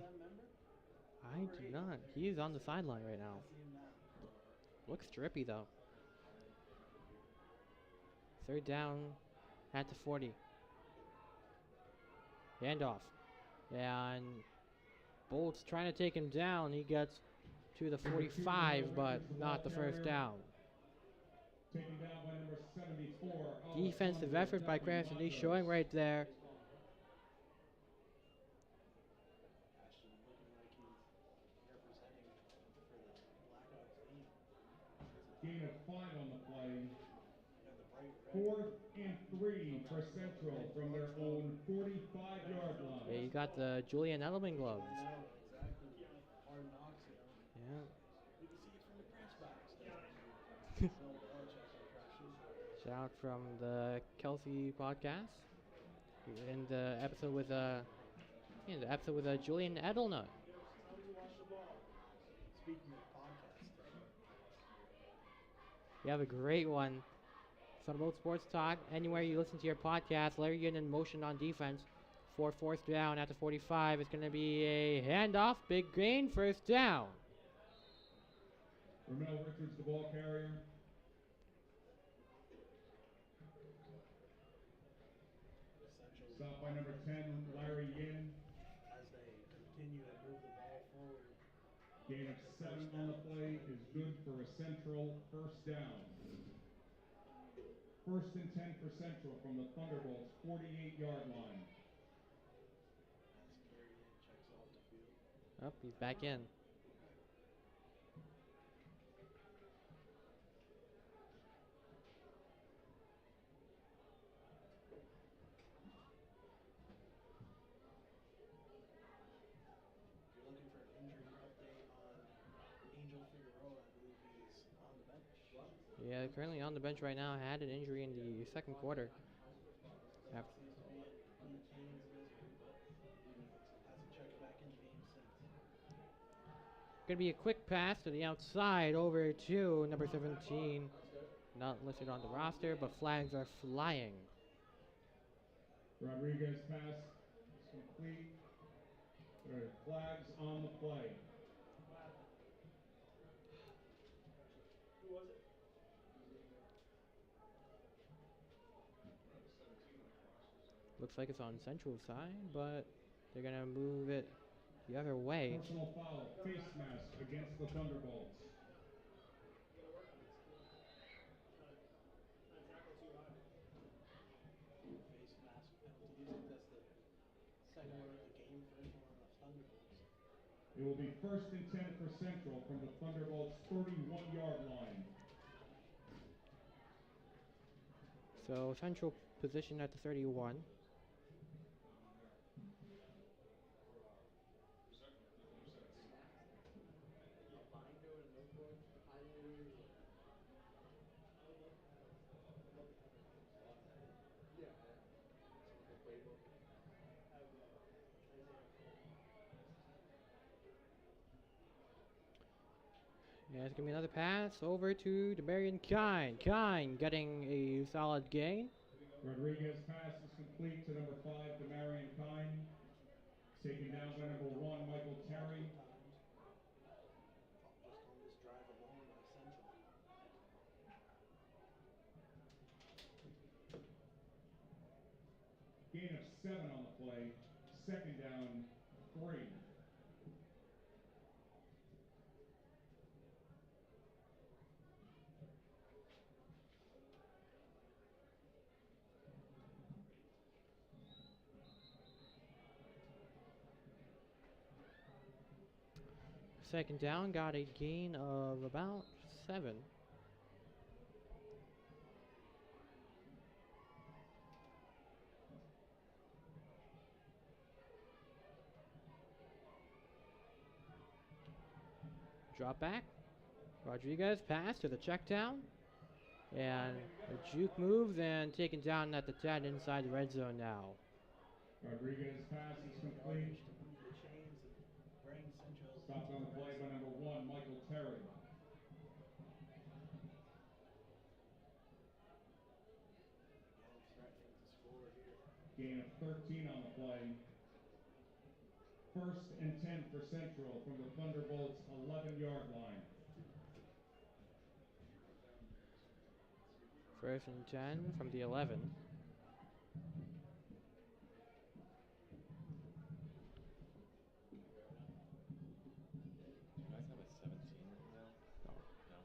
Member? do not. He's on the sideline right now. I see him now. Looks drippy though. Third down at the 40. Handoff. And Bolt's trying to take him down. He gets to the 45, but not the first down. Taken down by number 74. Defensive effort by Cranston. He's showing right there. Ashton looking like he's representing for the Blackhawks gain of 5 on the play. And the bright red. 4th and 3 for Central from their own 45-yard Yeah, line. you got the Julian Edelman gloves. I know, exactly. Hard knocks, Yeah. You can see it from the press box. Bill Belichick impression. Shout out from the Kelsey podcast. In the episode with Julian Edelman. Speaking of podcasts, You have a great one. Thunderbolt Sports Talk. Anywhere you listen to your podcast, Larry Yin in motion on defense. For 4th down at the 45. It's going to be a handoff. Big gain. 1st down. Ramel Richards, the ball carrier. Stop by number 10, Larry Yin. as they continue to move the ball forward. Gain of 7 on the play is good for a Central 1st down. 1st and 10 for Central from the Thunderbolts 48-yard line. As Carrion checks off the field. Up, he's back in. If you're looking for an injury update on Angel Figueroa, I believe he's on the bench. Yeah, currently on the bench right now. Had an injury in the 2nd quarter. After Seems to be in Lee Kane's misery, but hasn't checked back in the game since. Gonna be a quick pass to the outside over to number 17. Not listed on the roster, but flags are flying. Rodriguez pass is complete. There are flags on the play. Who was it? Looks like it's on Central side, but they're gonna move it the other way. Personal foul, face mask against the Thunderbolts. You gotta work on this. Not tackle too high. Face mask penalty. Do you think that's the second one of the game, first one on the Thunderbolts? It will be 1st and 10 for Central from the Thunderbolts 31-yard line. So Central position at the 31. Yeah, it's gonna be another pass over to Demarion Kine. Kine getting a solid gain. Rodriguez pass is complete to number 5, Demarion Kine. Taken down by number 1, Michael Terry. Just on this drive alone by Central. Gain of 7 on the play. 2nd down, 3. Second down, got a gain of about 7. Drop back. Rodriguez pass to the check down. And a juke moves and taken down at the 10 inside the red zone now. Rodriguez pass is complete. To move the chains and bring Central. Stopped on the play by number 1, Michael Terry. Again, threatening to score here. Gain of 13 on the play. 1st and 10 for Central from the Thunderbolts 11-yard line. 1st and 10 from the 11. You guys have a 17 now? No. No.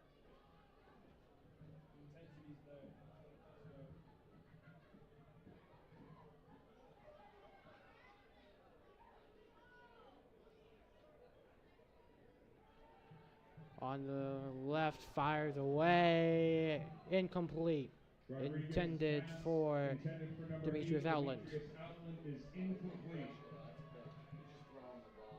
Intensity's there. So. On the left, fires away. Incomplete. Rodriguez's Intended pass for intended for number Demetrius 8, Outland. Demetrius Outland is incomplete. He's just throwing the ball.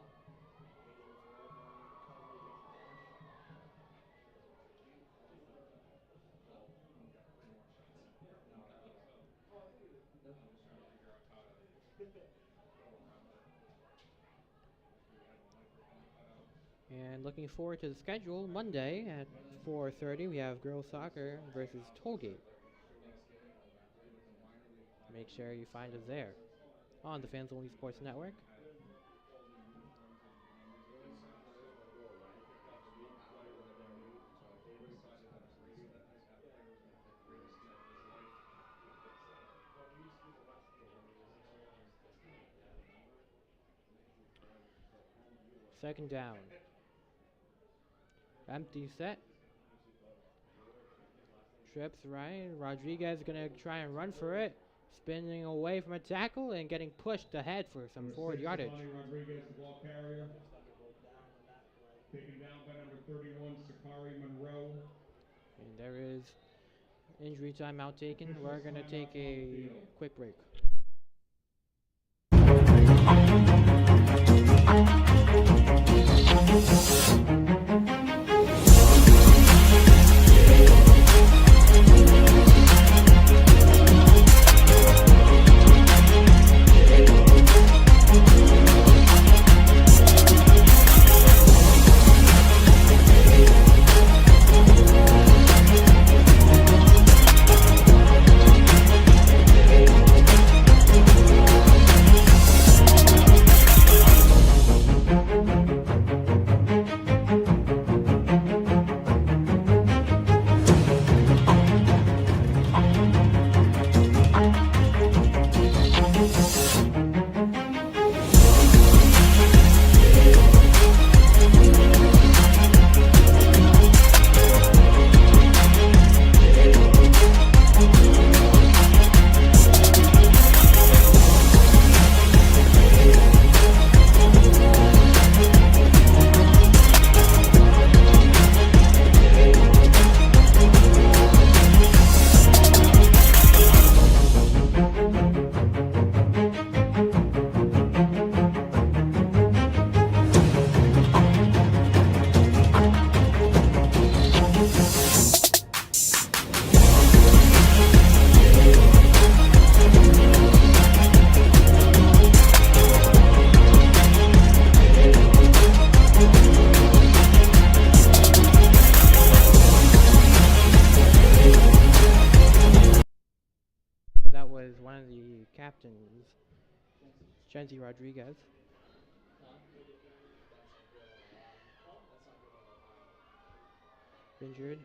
And looking forward to the schedule, Monday at 4:30 we have girls soccer versus Tollgate. Make sure you find us there on the Fans Only Sports Network. Second down. Empty set. Trips right. Rodriguez gonna try and run for it. Spinning away from a tackle and getting pushed ahead for some Number forward 6, yardage. Giovanni Rodriguez, the ball carrier. Taken down by number 31, Sakari Monroe. And there is injury timeout taken. Officials We're gonna timeout take on the a field. quick break. So that was one of the captains, Genzi Rodriguez. Injured.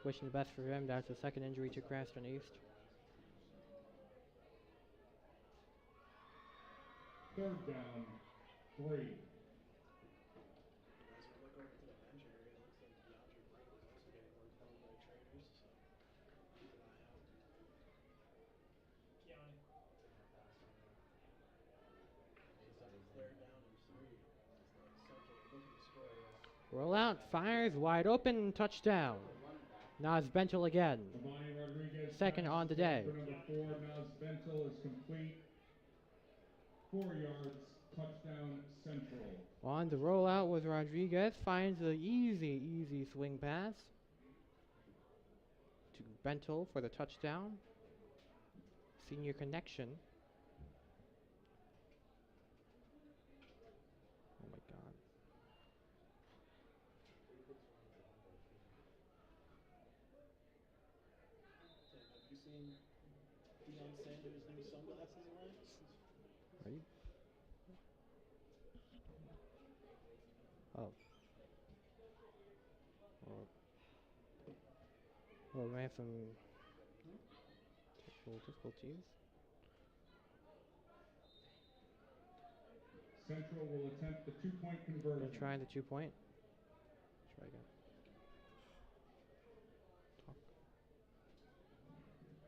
Wishing the best for him. That's the second injury to Cranston East. Third down, 3. As we look over to the bench area, it looks like DeAndre Bright is also getting worked on by trainers, so keep an eye out. Second, third down and 3. Central looking to score here. Roll out, fires, wide open, touchdown. Nas Bentel again. Giovanni Rodriguez. Second pass on the day. For number 4, Nas Bentel is complete. 4 yards, touchdown Central. On the rollout was Rodriguez, finds the easy swing pass to Bentel for the touchdown. Senior connection. Oh my god. Tim, have you seen Deion Sanders' new sunglasses around? Right? Oh. Well, we have some technical difficulties. Central will attempt the 2-point conversion. Gonna try the 2-point. Try again. Talk. Have you seen the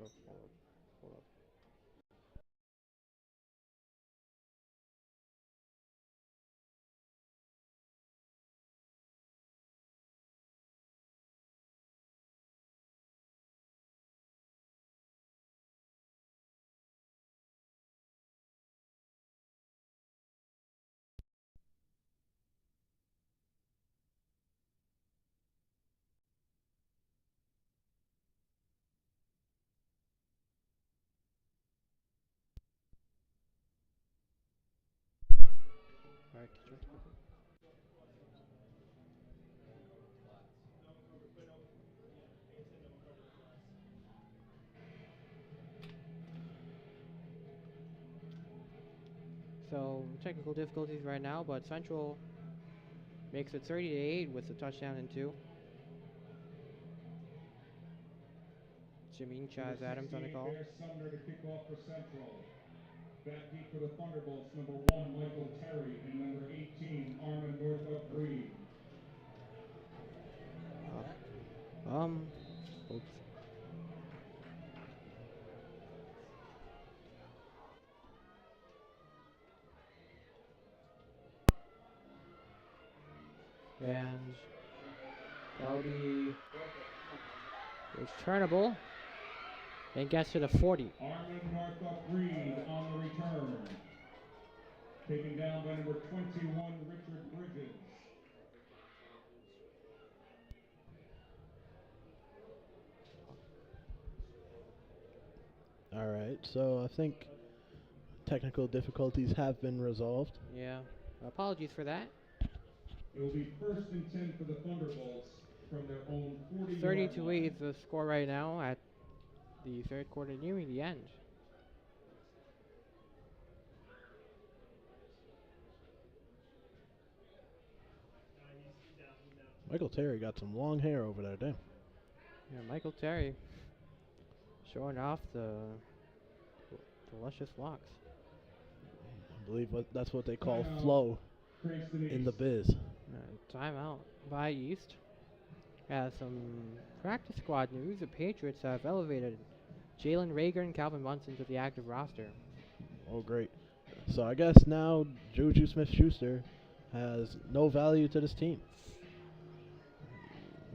Oh, hold up. Alright, so technical difficulties right now, but Central makes it 30-8 with a touchdown and 2. Jimmy Chaz Adams on the call. Sumner to kick off for Central. Back deep for the Thunderbolts, number 1, Michael Terry, and number 18, Armin Northup Reed. Oops. And that'll be returnable and gets to the 40. Armin Northup Reed on the return. Taken down by number 21, Richard Bridges. All right, so I think technical difficulties have been resolved. Yeah, apologies for that. It will be 1st and 10 for the Thunderbolts from their own 40-yard 32-8 is line. the score right now at the third quarter, nearing the end. Michael Terry got some long hair over there, damn. Yeah, Michael Terry showing off the luscious locks. I believe that's what they call flow Cranston in the East. biz. Timeout by East. Has some practice squad news. The Patriots have elevated Jalen Rager and Calvin Munson to the active roster. Oh, great. So I guess now Juju Smith-Schuster has no value to this team.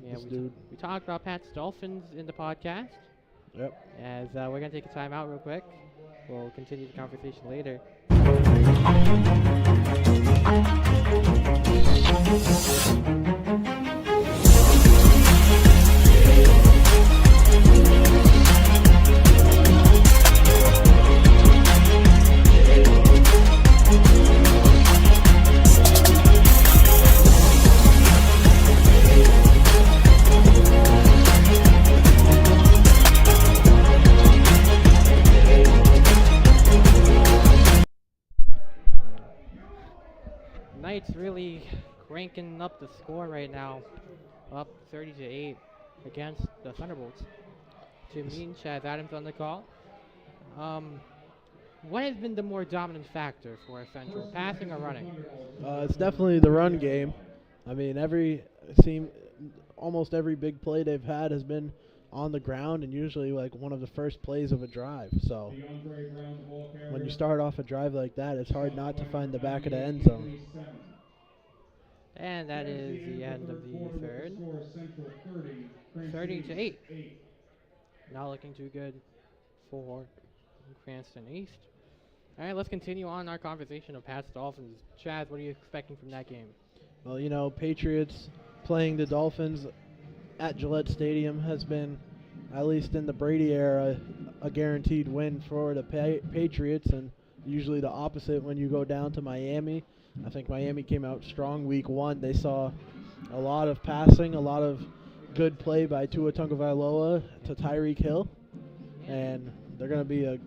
Yeah, This dude. we talked about Pat's Dolphins in the podcast. Yep. As we're going to take a timeout real quick. We'll continue the conversation later. Knights really cranking up the score right now, up 30-8 against the Thunderbolts. Jimmy Chaz Adams on the call. What has been the more dominant factor for Central, passing or running? It's definitely the run game. I mean, almost every big play they've had has been on the ground and usually like one of the first plays of a drive. So when you start off a drive like that, it's hard not to find the back of the end zone. And that is the end of the third. 30-8. Not looking too good for Cranston East. All right, let's continue on our conversation of Pat's Dolphins. Chaz, what are you expecting from that game? Well, you know, Patriots playing the Dolphins at Gillette Stadium has been, at least in the Brady era, a guaranteed win for the Patriots, and usually the opposite when you go down to Miami. I think Miami came out strong week 1. They saw a lot of passing, a lot of good play by Tua Tagovailoa to Tyreek Hill, and they're going to be a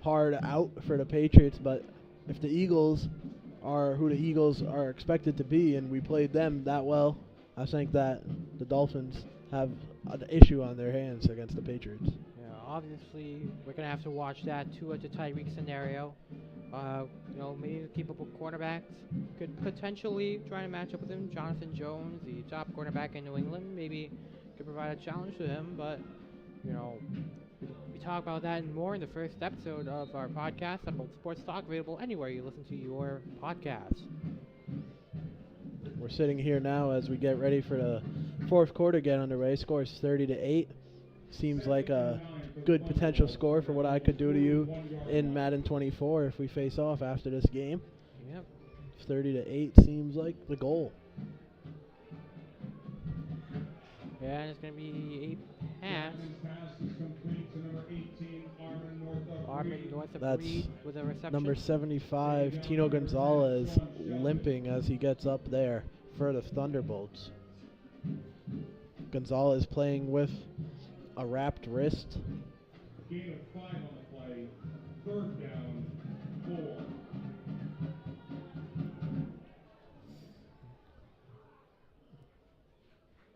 hard out for the Patriots. But if the Eagles are who the Eagles are expected to be, and we played them that well, I think that the Dolphins have an issue on their hands against the Patriots. Yeah, obviously, we're going to have to watch that Tua to Tyreek scenario. Maybe the capable cornerbacks could potentially try to match up with him. Jonathan Jones, the top cornerback in New England, maybe could provide a challenge to him. But, we talk about that and more in the first episode of our podcast, Thunderbolt Sports Talk, available anywhere you listen to your podcasts. We're sitting here now as we get ready for the fourth quarter get underway. Score is 30-8. Seems like a good potential score for what I could do to you in Madden 24 if we face off after this game. Yep. 30-8 seems like the goal. Yeah, and it's going to be a pass. Armin Northup That's Reed with a reception. number 75, Tino Gonzalez, limping as he gets up there for the Thunderbolts. Gonzalez playing with a wrapped wrist. Gain of 5 on the play. 3rd down, 4.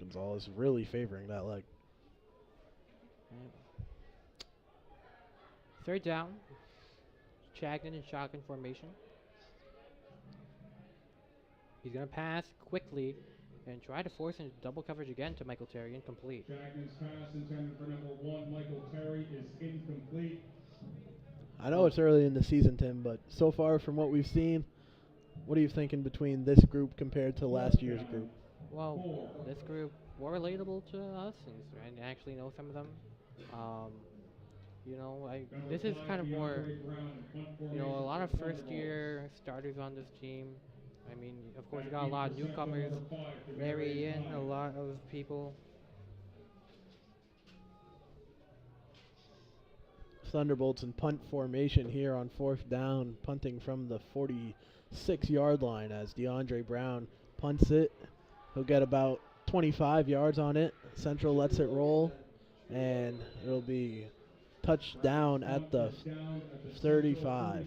Gonzalez really favoring that leg. Third down. Chagnon in shotgun formation. He's going to pass quickly and try to force into double coverage again to Michael Terry. Incomplete. Chagnon's pass intended for number 1, Michael Terry, is incomplete. I know it's early in the season, Tim, but so far from what we've seen, what are you thinking between this group compared to last year's group? Well, this group more relatable to us, and I actually know some of them. This is kind of more, a lot of first-year starters on this team. I mean, of course, you got a lot of newcomers. Larry in, a lot of people. Thunderbolts in punt formation here on 4th down, punting from the 46-yard line as DeAndre Brown punts it. He'll get about 25 yards on it. Central lets it roll, and it'll be touchdown at the 35.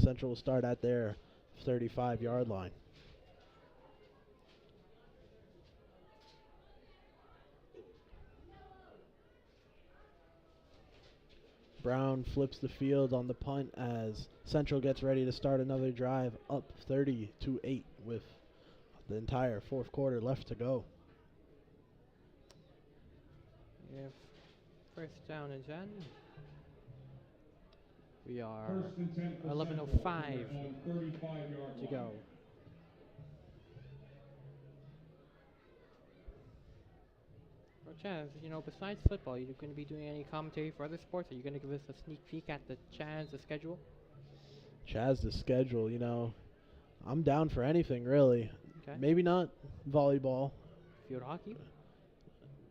Central will start at their 35-yard line. Brown flips the field on the punt as Central gets ready to start another drive, up 30-8 with the entire 4th quarter left to go. Yeah, first down and 10. We are 11:05 to go. Well, Chaz, besides football, you going to be doing any commentary for other sports? Are you going to give us a sneak peek at the Chaz, the schedule? Chaz, the schedule, I'm down for anything, really. Okay. Maybe not volleyball. Field hockey?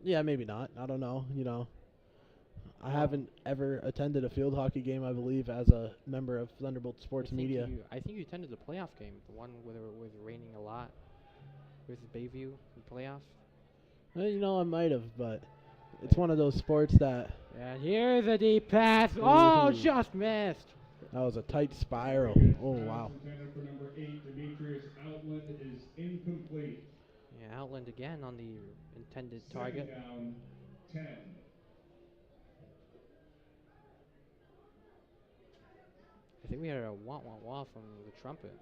Yeah, maybe not. I don't know, I haven't ever attended a field hockey game, I believe, as a member of Thunderbolt Sports Media. I think you attended the playoff game, the one where it was raining a lot, versus Bayview in playoffs. Well, I might have, but it's one of those sports that... And here's a deep pass. Oh, just missed. That was a tight spiral. Oh, wow. Intended for number 8, Demetrius Outland, is incomplete. Yeah, Outland again on the intended target. 2nd down, 10. I think we had a wah from the trumpet.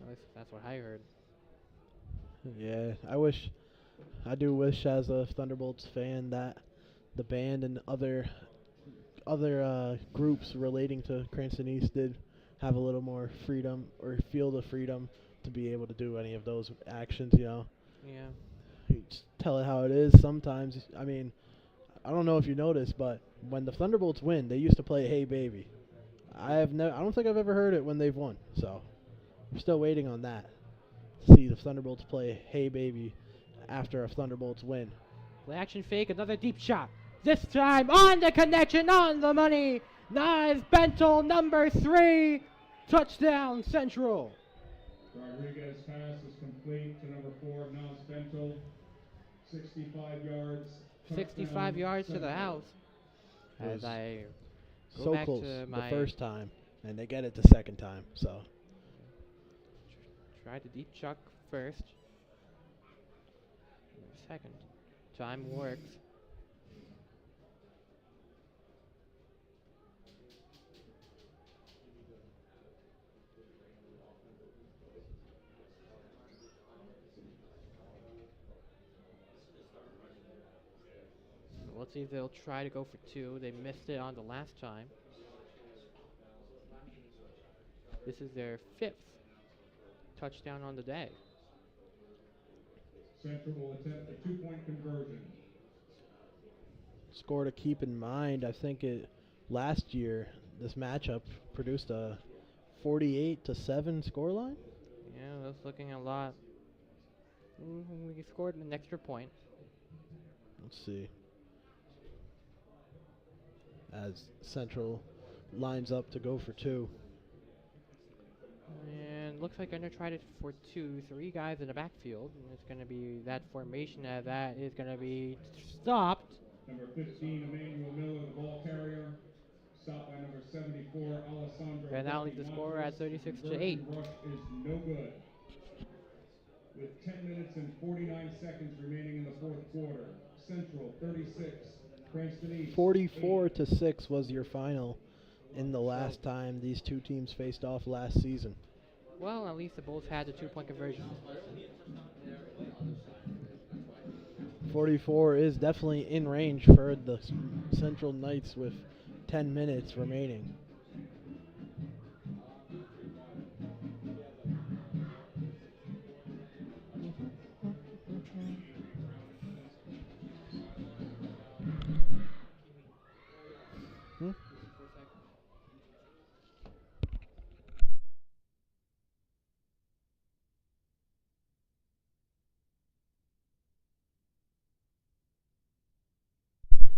At least that's what I heard. Yeah, I do wish as a Thunderbolts fan that the band and other groups relating to Cranston East did have a little more freedom or feel the freedom to be able to do any of those actions, Yeah. You just tell it how it is sometimes. I mean, I don't know if you noticed, but when the Thunderbolts win, they used to play Hey Baby. I don't think I've ever heard it when they've won, so we're still waiting on that. To see the Thunderbolts play Hey Baby after a Thunderbolts win. Play action fake, another deep shot. This time on the connection, on the money. Nas Bentel, number 3. Touchdown, Central. Rodriguez pass is complete to number 4, Nas Bentel. 65 yards. 65 yards to the Central. house. As I go So back close to the my first time, and they get it the second time. So try to deep chuck first. Second time works. Let's see if they'll try to go for 2. They missed it on the last time. This is their 5th touchdown on the day. Central will attempt a 2-point conversion. score to keep in mind, I think last year this matchup produced a 48-7 scoreline. Yeah, that's looking a lot. We scored an extra point. Let's see. As Central lines up to go for two. And looks like they're going to try it for 2, 3 guys in the backfield. And it's going to be that formation as that is going to be stopped. Number 15, Emmanuel Miller, the ball carrier. Stopped by number 74, Alessandro. And that leaves the score at 36-8. Conversion rush is no good. With 10 minutes and 49 seconds remaining in the fourth quarter. Central 36, Cranston East 44-6 was your final in the last time these two teams faced off last season. Well, at least they both had the 2-point conversion. 44 is definitely in range for the Central Knights with 10 minutes remaining.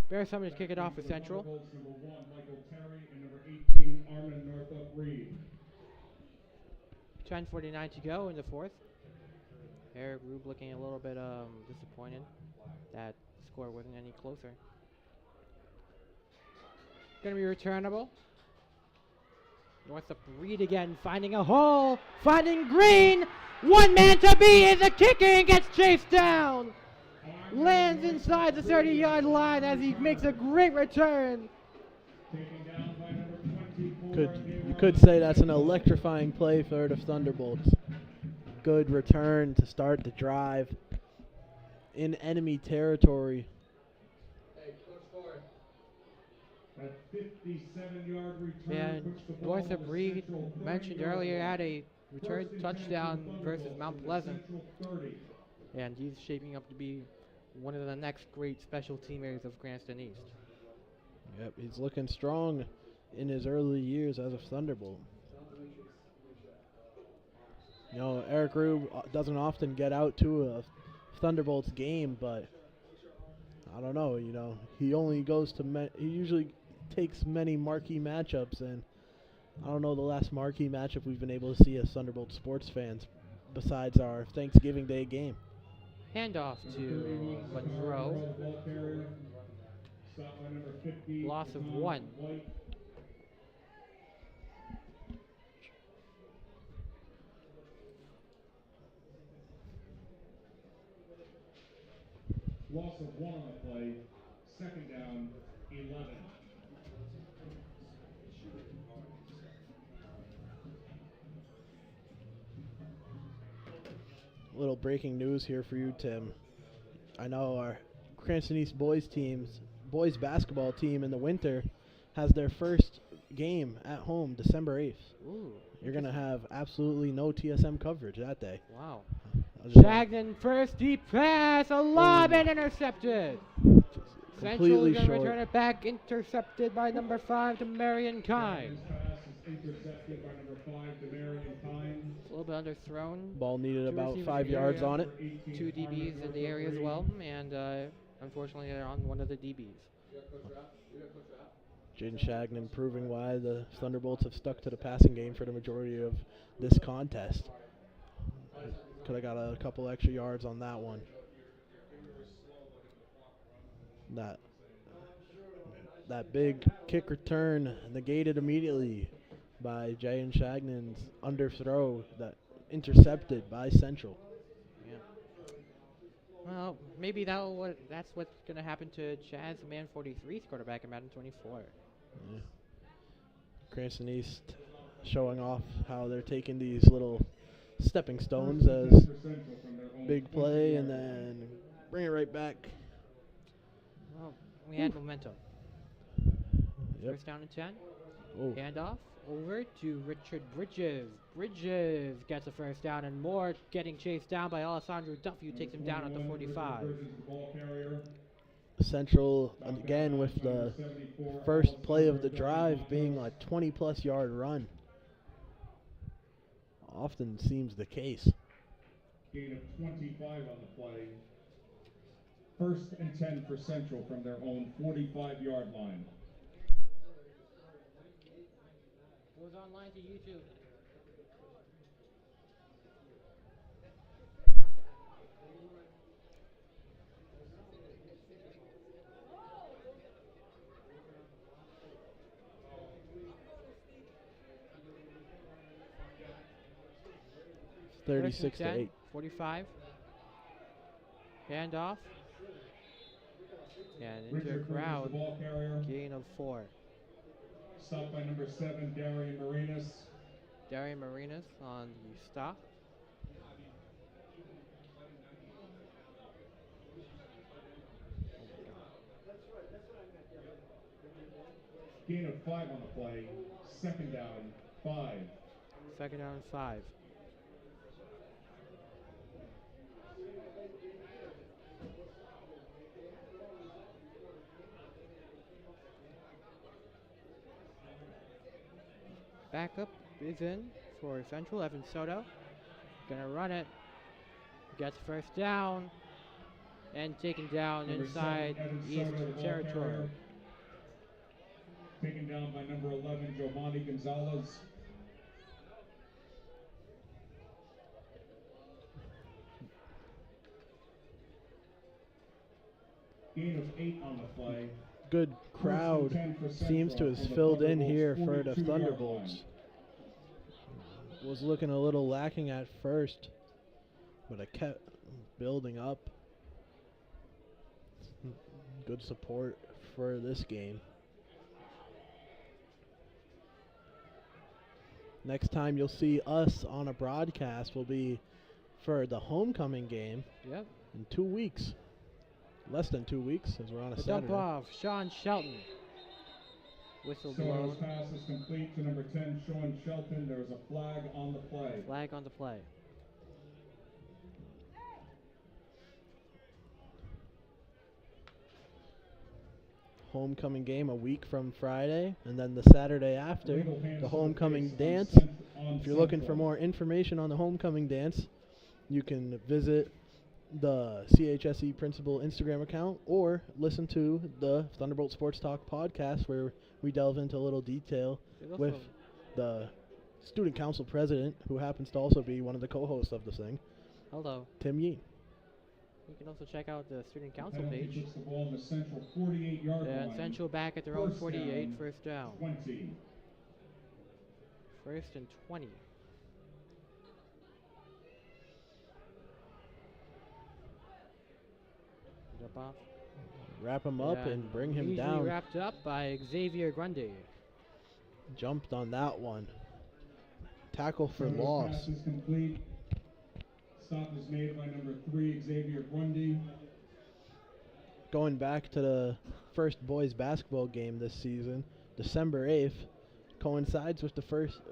Bears somebody to kick it off for Central. Thunderbolts, number 1, Michael Terry, and number 18, Armin Northup Reed. 10:49 to go in the fourth. Eric Rube looking a little bit disappointed that the score wasn't any closer. Gonna be returnable. Northup Reed again, finding a hole, finding Green. One man to beat is a kicker and gets chased down. Lands inside the 30-yard line as he makes a great return. Taken down by number 24. You could say that's an electrifying play for the Thunderbolts. Good return to start the drive in enemy territory. Hey, Coach Ford. That 57-yard return And puts the ball Northup on the Reed Central mentioned 30-yard earlier line. had a return First and 10 touchdown for the versus Thunderbolts Mount from the Pleasant. Central 30. And he's shaping up to be one of the next great special teamers of Cranston East. Yep, he's looking strong in his early years as a Thunderbolt. You know, Eric Rube doesn't often get out to a Thunderbolts game, but I don't know, you know, he only goes to he usually takes many marquee matchups, and I don't know the last marquee matchup we've been able to see as Thunderbolt sports fans besides our Thanksgiving Day game. Handoff Number to 31, Monroe. the ball carrier. Stopped by number 50, Loss of Tom 1. White. Loss of 1 on the play. Second down, 11. Little breaking news here for you, Tim. I know our Cranston East boys basketball team in the winter has their first game at home December 8th. Ooh. You're going to have absolutely no TSM coverage that day. Wow. I just Shagnon first deep pass, a lob and intercepted. Central completely is going to short. return it back, intercepted by number 5 to Marion Kine. This pass is intercepted by number 5, Demarion Pine. A little bit underthrown. Ball needed Two about receivers 5 in the yards area. on it. 2 DBs in the area as well, and unfortunately they're on one of the DBs. Jaden Shagnon proving why the Thunderbolts have stuck to the passing game for the majority of this contest. Could have got a couple extra yards on that one. That big kick return negated immediately by Jaden Shagnon's underthrow that intercepted by Central. Yeah. Well, maybe that's what's going to happen to Chaz Man 43's quarterback in Madden 24. Yeah. Cranston East showing off how they're taking these little stepping stones as big play and then bring it right back. Well, we had momentum. Yep. First down and 10. Oh. Handoff over to Richard Bridges. Bridges gets a first down and more, getting chased down by Alessandro Duffy, who takes him down at the 45. Central again with the first play of the drive being a 20-plus yard run. Often seems the case. Gain of 25 on the play. First and 10 for Central from their own 45-yard line. Goes online to YouTube. First and 36 to 10, 8. 45. Handoff. And into a Richard Bridges, the crowd. ball carrier. Gain of 4. Stopped by number 7, Darian Marinas. Darian Marinas on the stop. Gain of 5 on the play. Second down, 5. Second down and 5. Backup is in for Central. Evan Soto. Gonna run it. Gets first down. And taken down Number inside 7, Evan East Soto, the ball territory. carrier. Taken down by number 11, Giovanni Gonzalez. Gain of 8 on the play. Good crowd 10 for seems to Central have from the filled in Thunderbolts, here for the 42-yard Thunderbolts. line. Was looking a little lacking at first, but it kept building up. Good support for this game. Next time you'll see us on a broadcast will be for the homecoming game Yep. in 2 weeks. Less than 2 weeks, as we're on a The dump Saturday. off. Sean Shelton. Whistle blown. Soto's pass is complete to number 10, Sean Shelton. There is a flag on the play. Flag on the play. Homecoming game a week from Friday, and then the Saturday after, Legal hands the to homecoming face dance. on If you're looking for Central. more information on the homecoming dance, you can visit the CHSE Principal Instagram account or listen to the Thunderbolt Sports Talk podcast, where we delve into a little detail There's also with the student council president, who happens to also be one of the co-hosts of this thing, hello. Tim Yee. You can also check out the student council Penalty page. puts the ball on the Central 48-yard And line. Central back at their own First 48. down, First down. 20. First and 20. Jump off. Wrap him up and bring him easily down. Wrapped up by Xavier Grundy. Jumped on that one. Tackle for Soto's loss. pass is complete. Stop is made by number 3, Xavier Grundy. Going back to the first boys basketball game this season, December 8th, coincides with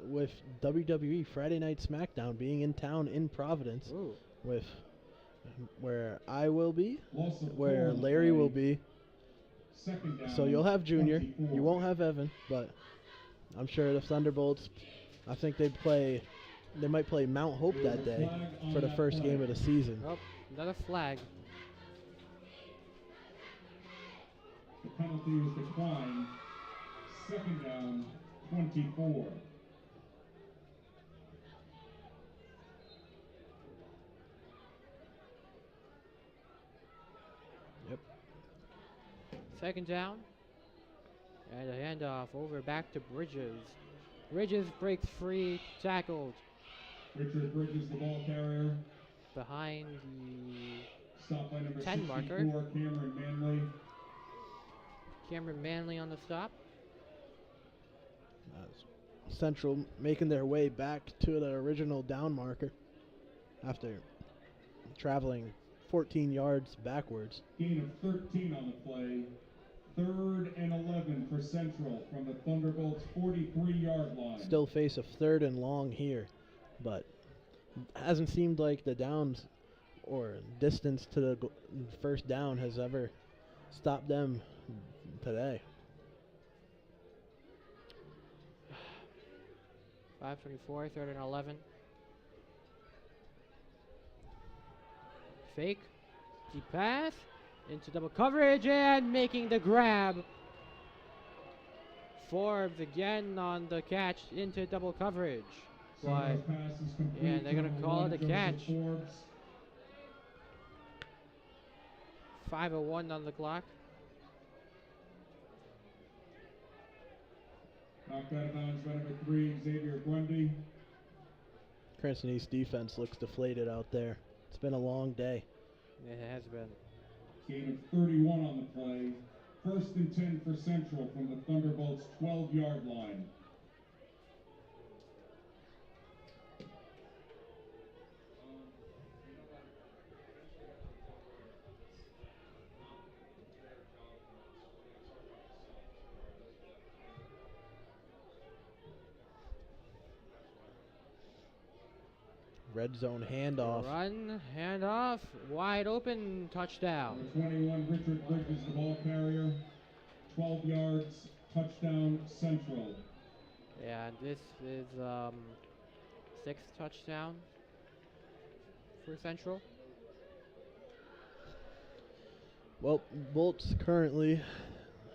with WWE Friday Night SmackDown being in town in Providence, Ooh. with where I will be, Loss of 4 where on the Larry will play. be. Second down, So you'll have Junior. 24. You won't have Evan, but I'm sure the Thunderbolts, I think they might play Mount Hope There's that a day flag on for the that first play. game of the season. Oh, another flag. The penalty is declined. Second down, 24. Yep. Second down. And a handoff over back to Bridges. Bridges breaks free, tackled Richard Bridges, the ball carrier. behind the Stopped by number 10 64, marker. Cameron Manley. Cameron Manley on the stop. Central making their way back to the original down marker after traveling 14 yards backwards. Gain of 13 on the play. Third and 11 for Central from the Thunderbolts' 43-yard line. Still face a third and long here, but hasn't seemed like the downs or distance to the first down has ever stopped them today. 5:24, third and 11. Fake. Deep pass. Into double coverage and making the grab. Forbes again on the catch into double coverage. But, Soto's pass is complete. and they're going to Number call one, it a Joseph catch. Forbes. 5:01 on the clock. Knocked out of bounds by number 3, Xavier Grundy. Cranston East defense looks deflated out there. It's been a long day. It has been. Gain of 31 on the play. 1st and 10 for Central from the Thunderbolts' 12-yard line. Red zone handoff. Run, handoff, wide open, touchdown. Number 21, Richard Bridges, the ball carrier. 12 yards, touchdown, Central. Yeah, this is 6th touchdown for Central. Well, Bolts currently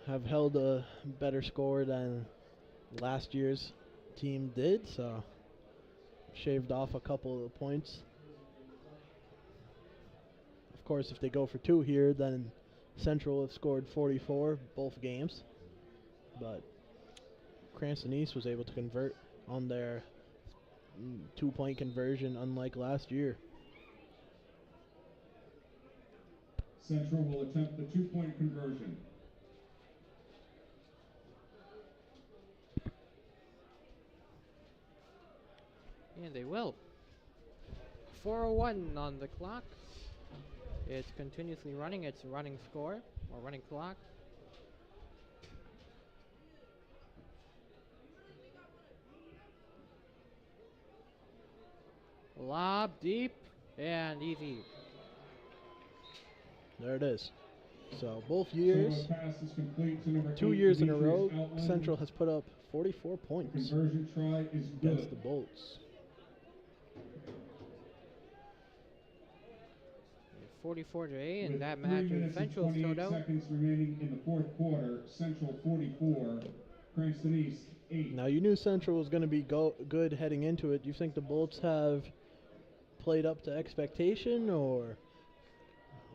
have held a better score than last year's team did, so shaved off a couple of the points. Of course, if they go for 2 here, then Central have scored 44 both games. But Cranston East was able to convert on their 2-point conversion, unlike last year. Central will attempt the 2-point conversion. And they will. 4:01 on the clock. It's continuously running. It's running score or running clock. Lob deep and easy. There it is. So both years, Soto's pass is complete to number 2 8, years in a Demetrius row, Outland. Central has put up 44 points Conversion try is against good. the Bolts. 44-8, and With that 3 matches minutes and Central's 28 total. seconds remaining in the 4th quarter. Central 44, Cranston East 8. Now you knew Central was going to be good heading into it. Do you think the Bolts have played up to expectation, or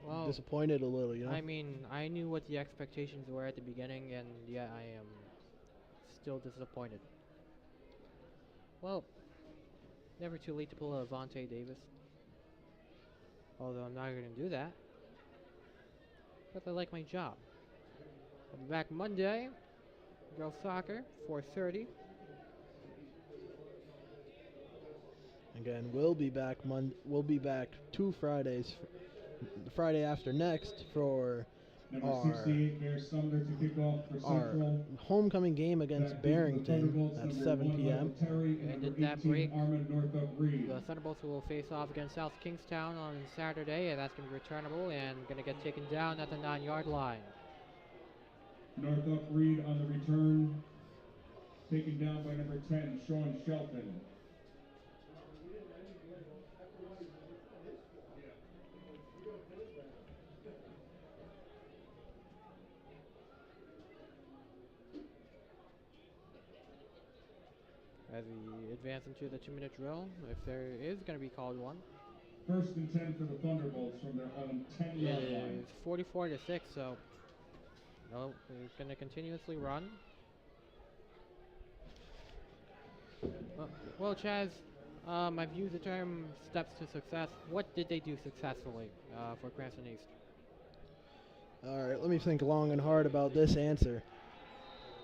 Well, disappointed a little? You know. I mean, I knew what the expectations were at the beginning, and yeah, I am still disappointed. Well, never too late to pull a Vontae Davis. Although I'm not going to do that. But I like my job. I'll be back Monday. Girls soccer, 4:30. Again, we'll be back 2 Fridays, the Friday after next for Number our 68, Bears Thunder to kick off for our Central. homecoming game against That being the Barrington Thunderbolts, at number 7 1, p.m. Michael Terry, and And number in that 18, break, Armin Northup Reed. The Thunderbolts will face off against South Kingstown on Saturday, and that's going to be returnable and going to get taken down at the 9-yard line. Northup Reed on the return, taken down by number 10, Sean Shelton. As we advance into the 2-minute drill, if there is going to be called one. 1st and 10 for the Thunderbolts from their own 10-yard line. It's 44-6, so no, we're going to continuously run. Well, Chaz, I've used the term steps to success. What did they do successfully for Cranston East? All right, let me think long and hard about this answer.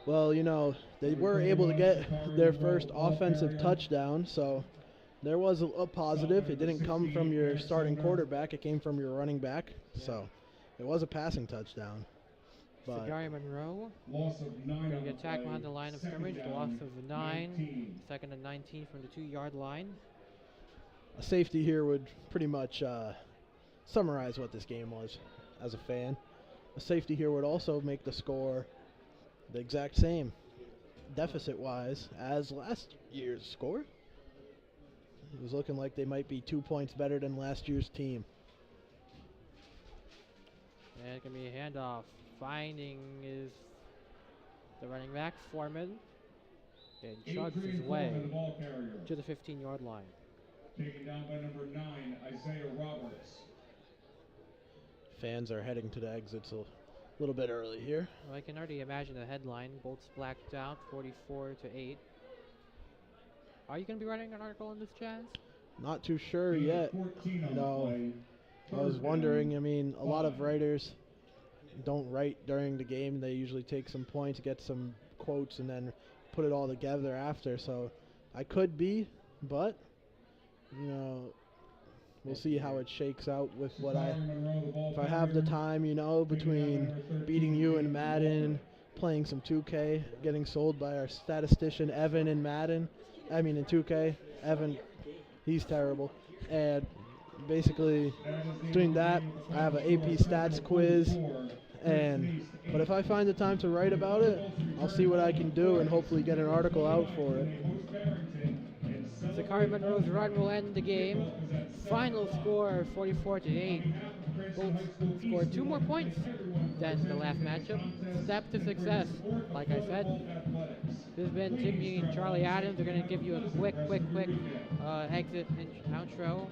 Well, you know, they were able to get their first offensive touchdown, so there was a positive. It didn't come from your starting quarterback. It came from your running back, so it was a passing touchdown. But Sagari Monroe Loss of 9 on getting the attacked play. behind the line of Second scrimmage. down, Loss of 9. 19. 2nd and 19 from the 2-yard line. a safety here would pretty much summarize what this game was as a fan. A safety here would also make the score the exact same, deficit-wise, as last year's score. It was looking like they might be 2 points better than last year's team. And it can be a handoff. Finding is The running back, Foreman, and chugs Adrian his way Foreman, the ball carrier. to the 15-yard line. Taken down by number 9, Isaiah Roberts. Fans are heading to the exits a little bit early here. Well, I can already imagine the headline. Bolts blacked out, 44-8. Are you going to be writing an article on this, Chaz? Not too sure Gain of yet. 14 on You the know, play. I was Third wondering, down, I mean, a lot of 5. writers don't write during the game. They usually take some points, get some quotes, and then put it all together after. So I could be, but, you know, we'll see how it shakes out with what Tyler Monroe, the ball if I have the carrier. time, you know, Taken down by between number 13, beating you in James Madden, Walker. playing some 2K, getting sold by our statistician Evan in Madden. I mean in 2K, Evan, he's terrible. And basically doing that, I have an AP stats quiz. But if I find the time to write about it, I'll see what I can do and hopefully get an article out for it. Zachary Monroe's run will end the game. Final score 44-8. Bolts scored 2 more points than the last matchup. Step to success. Like I said, this has been Jimmy and Charlie Adams. They're going to give you a quick exit and outro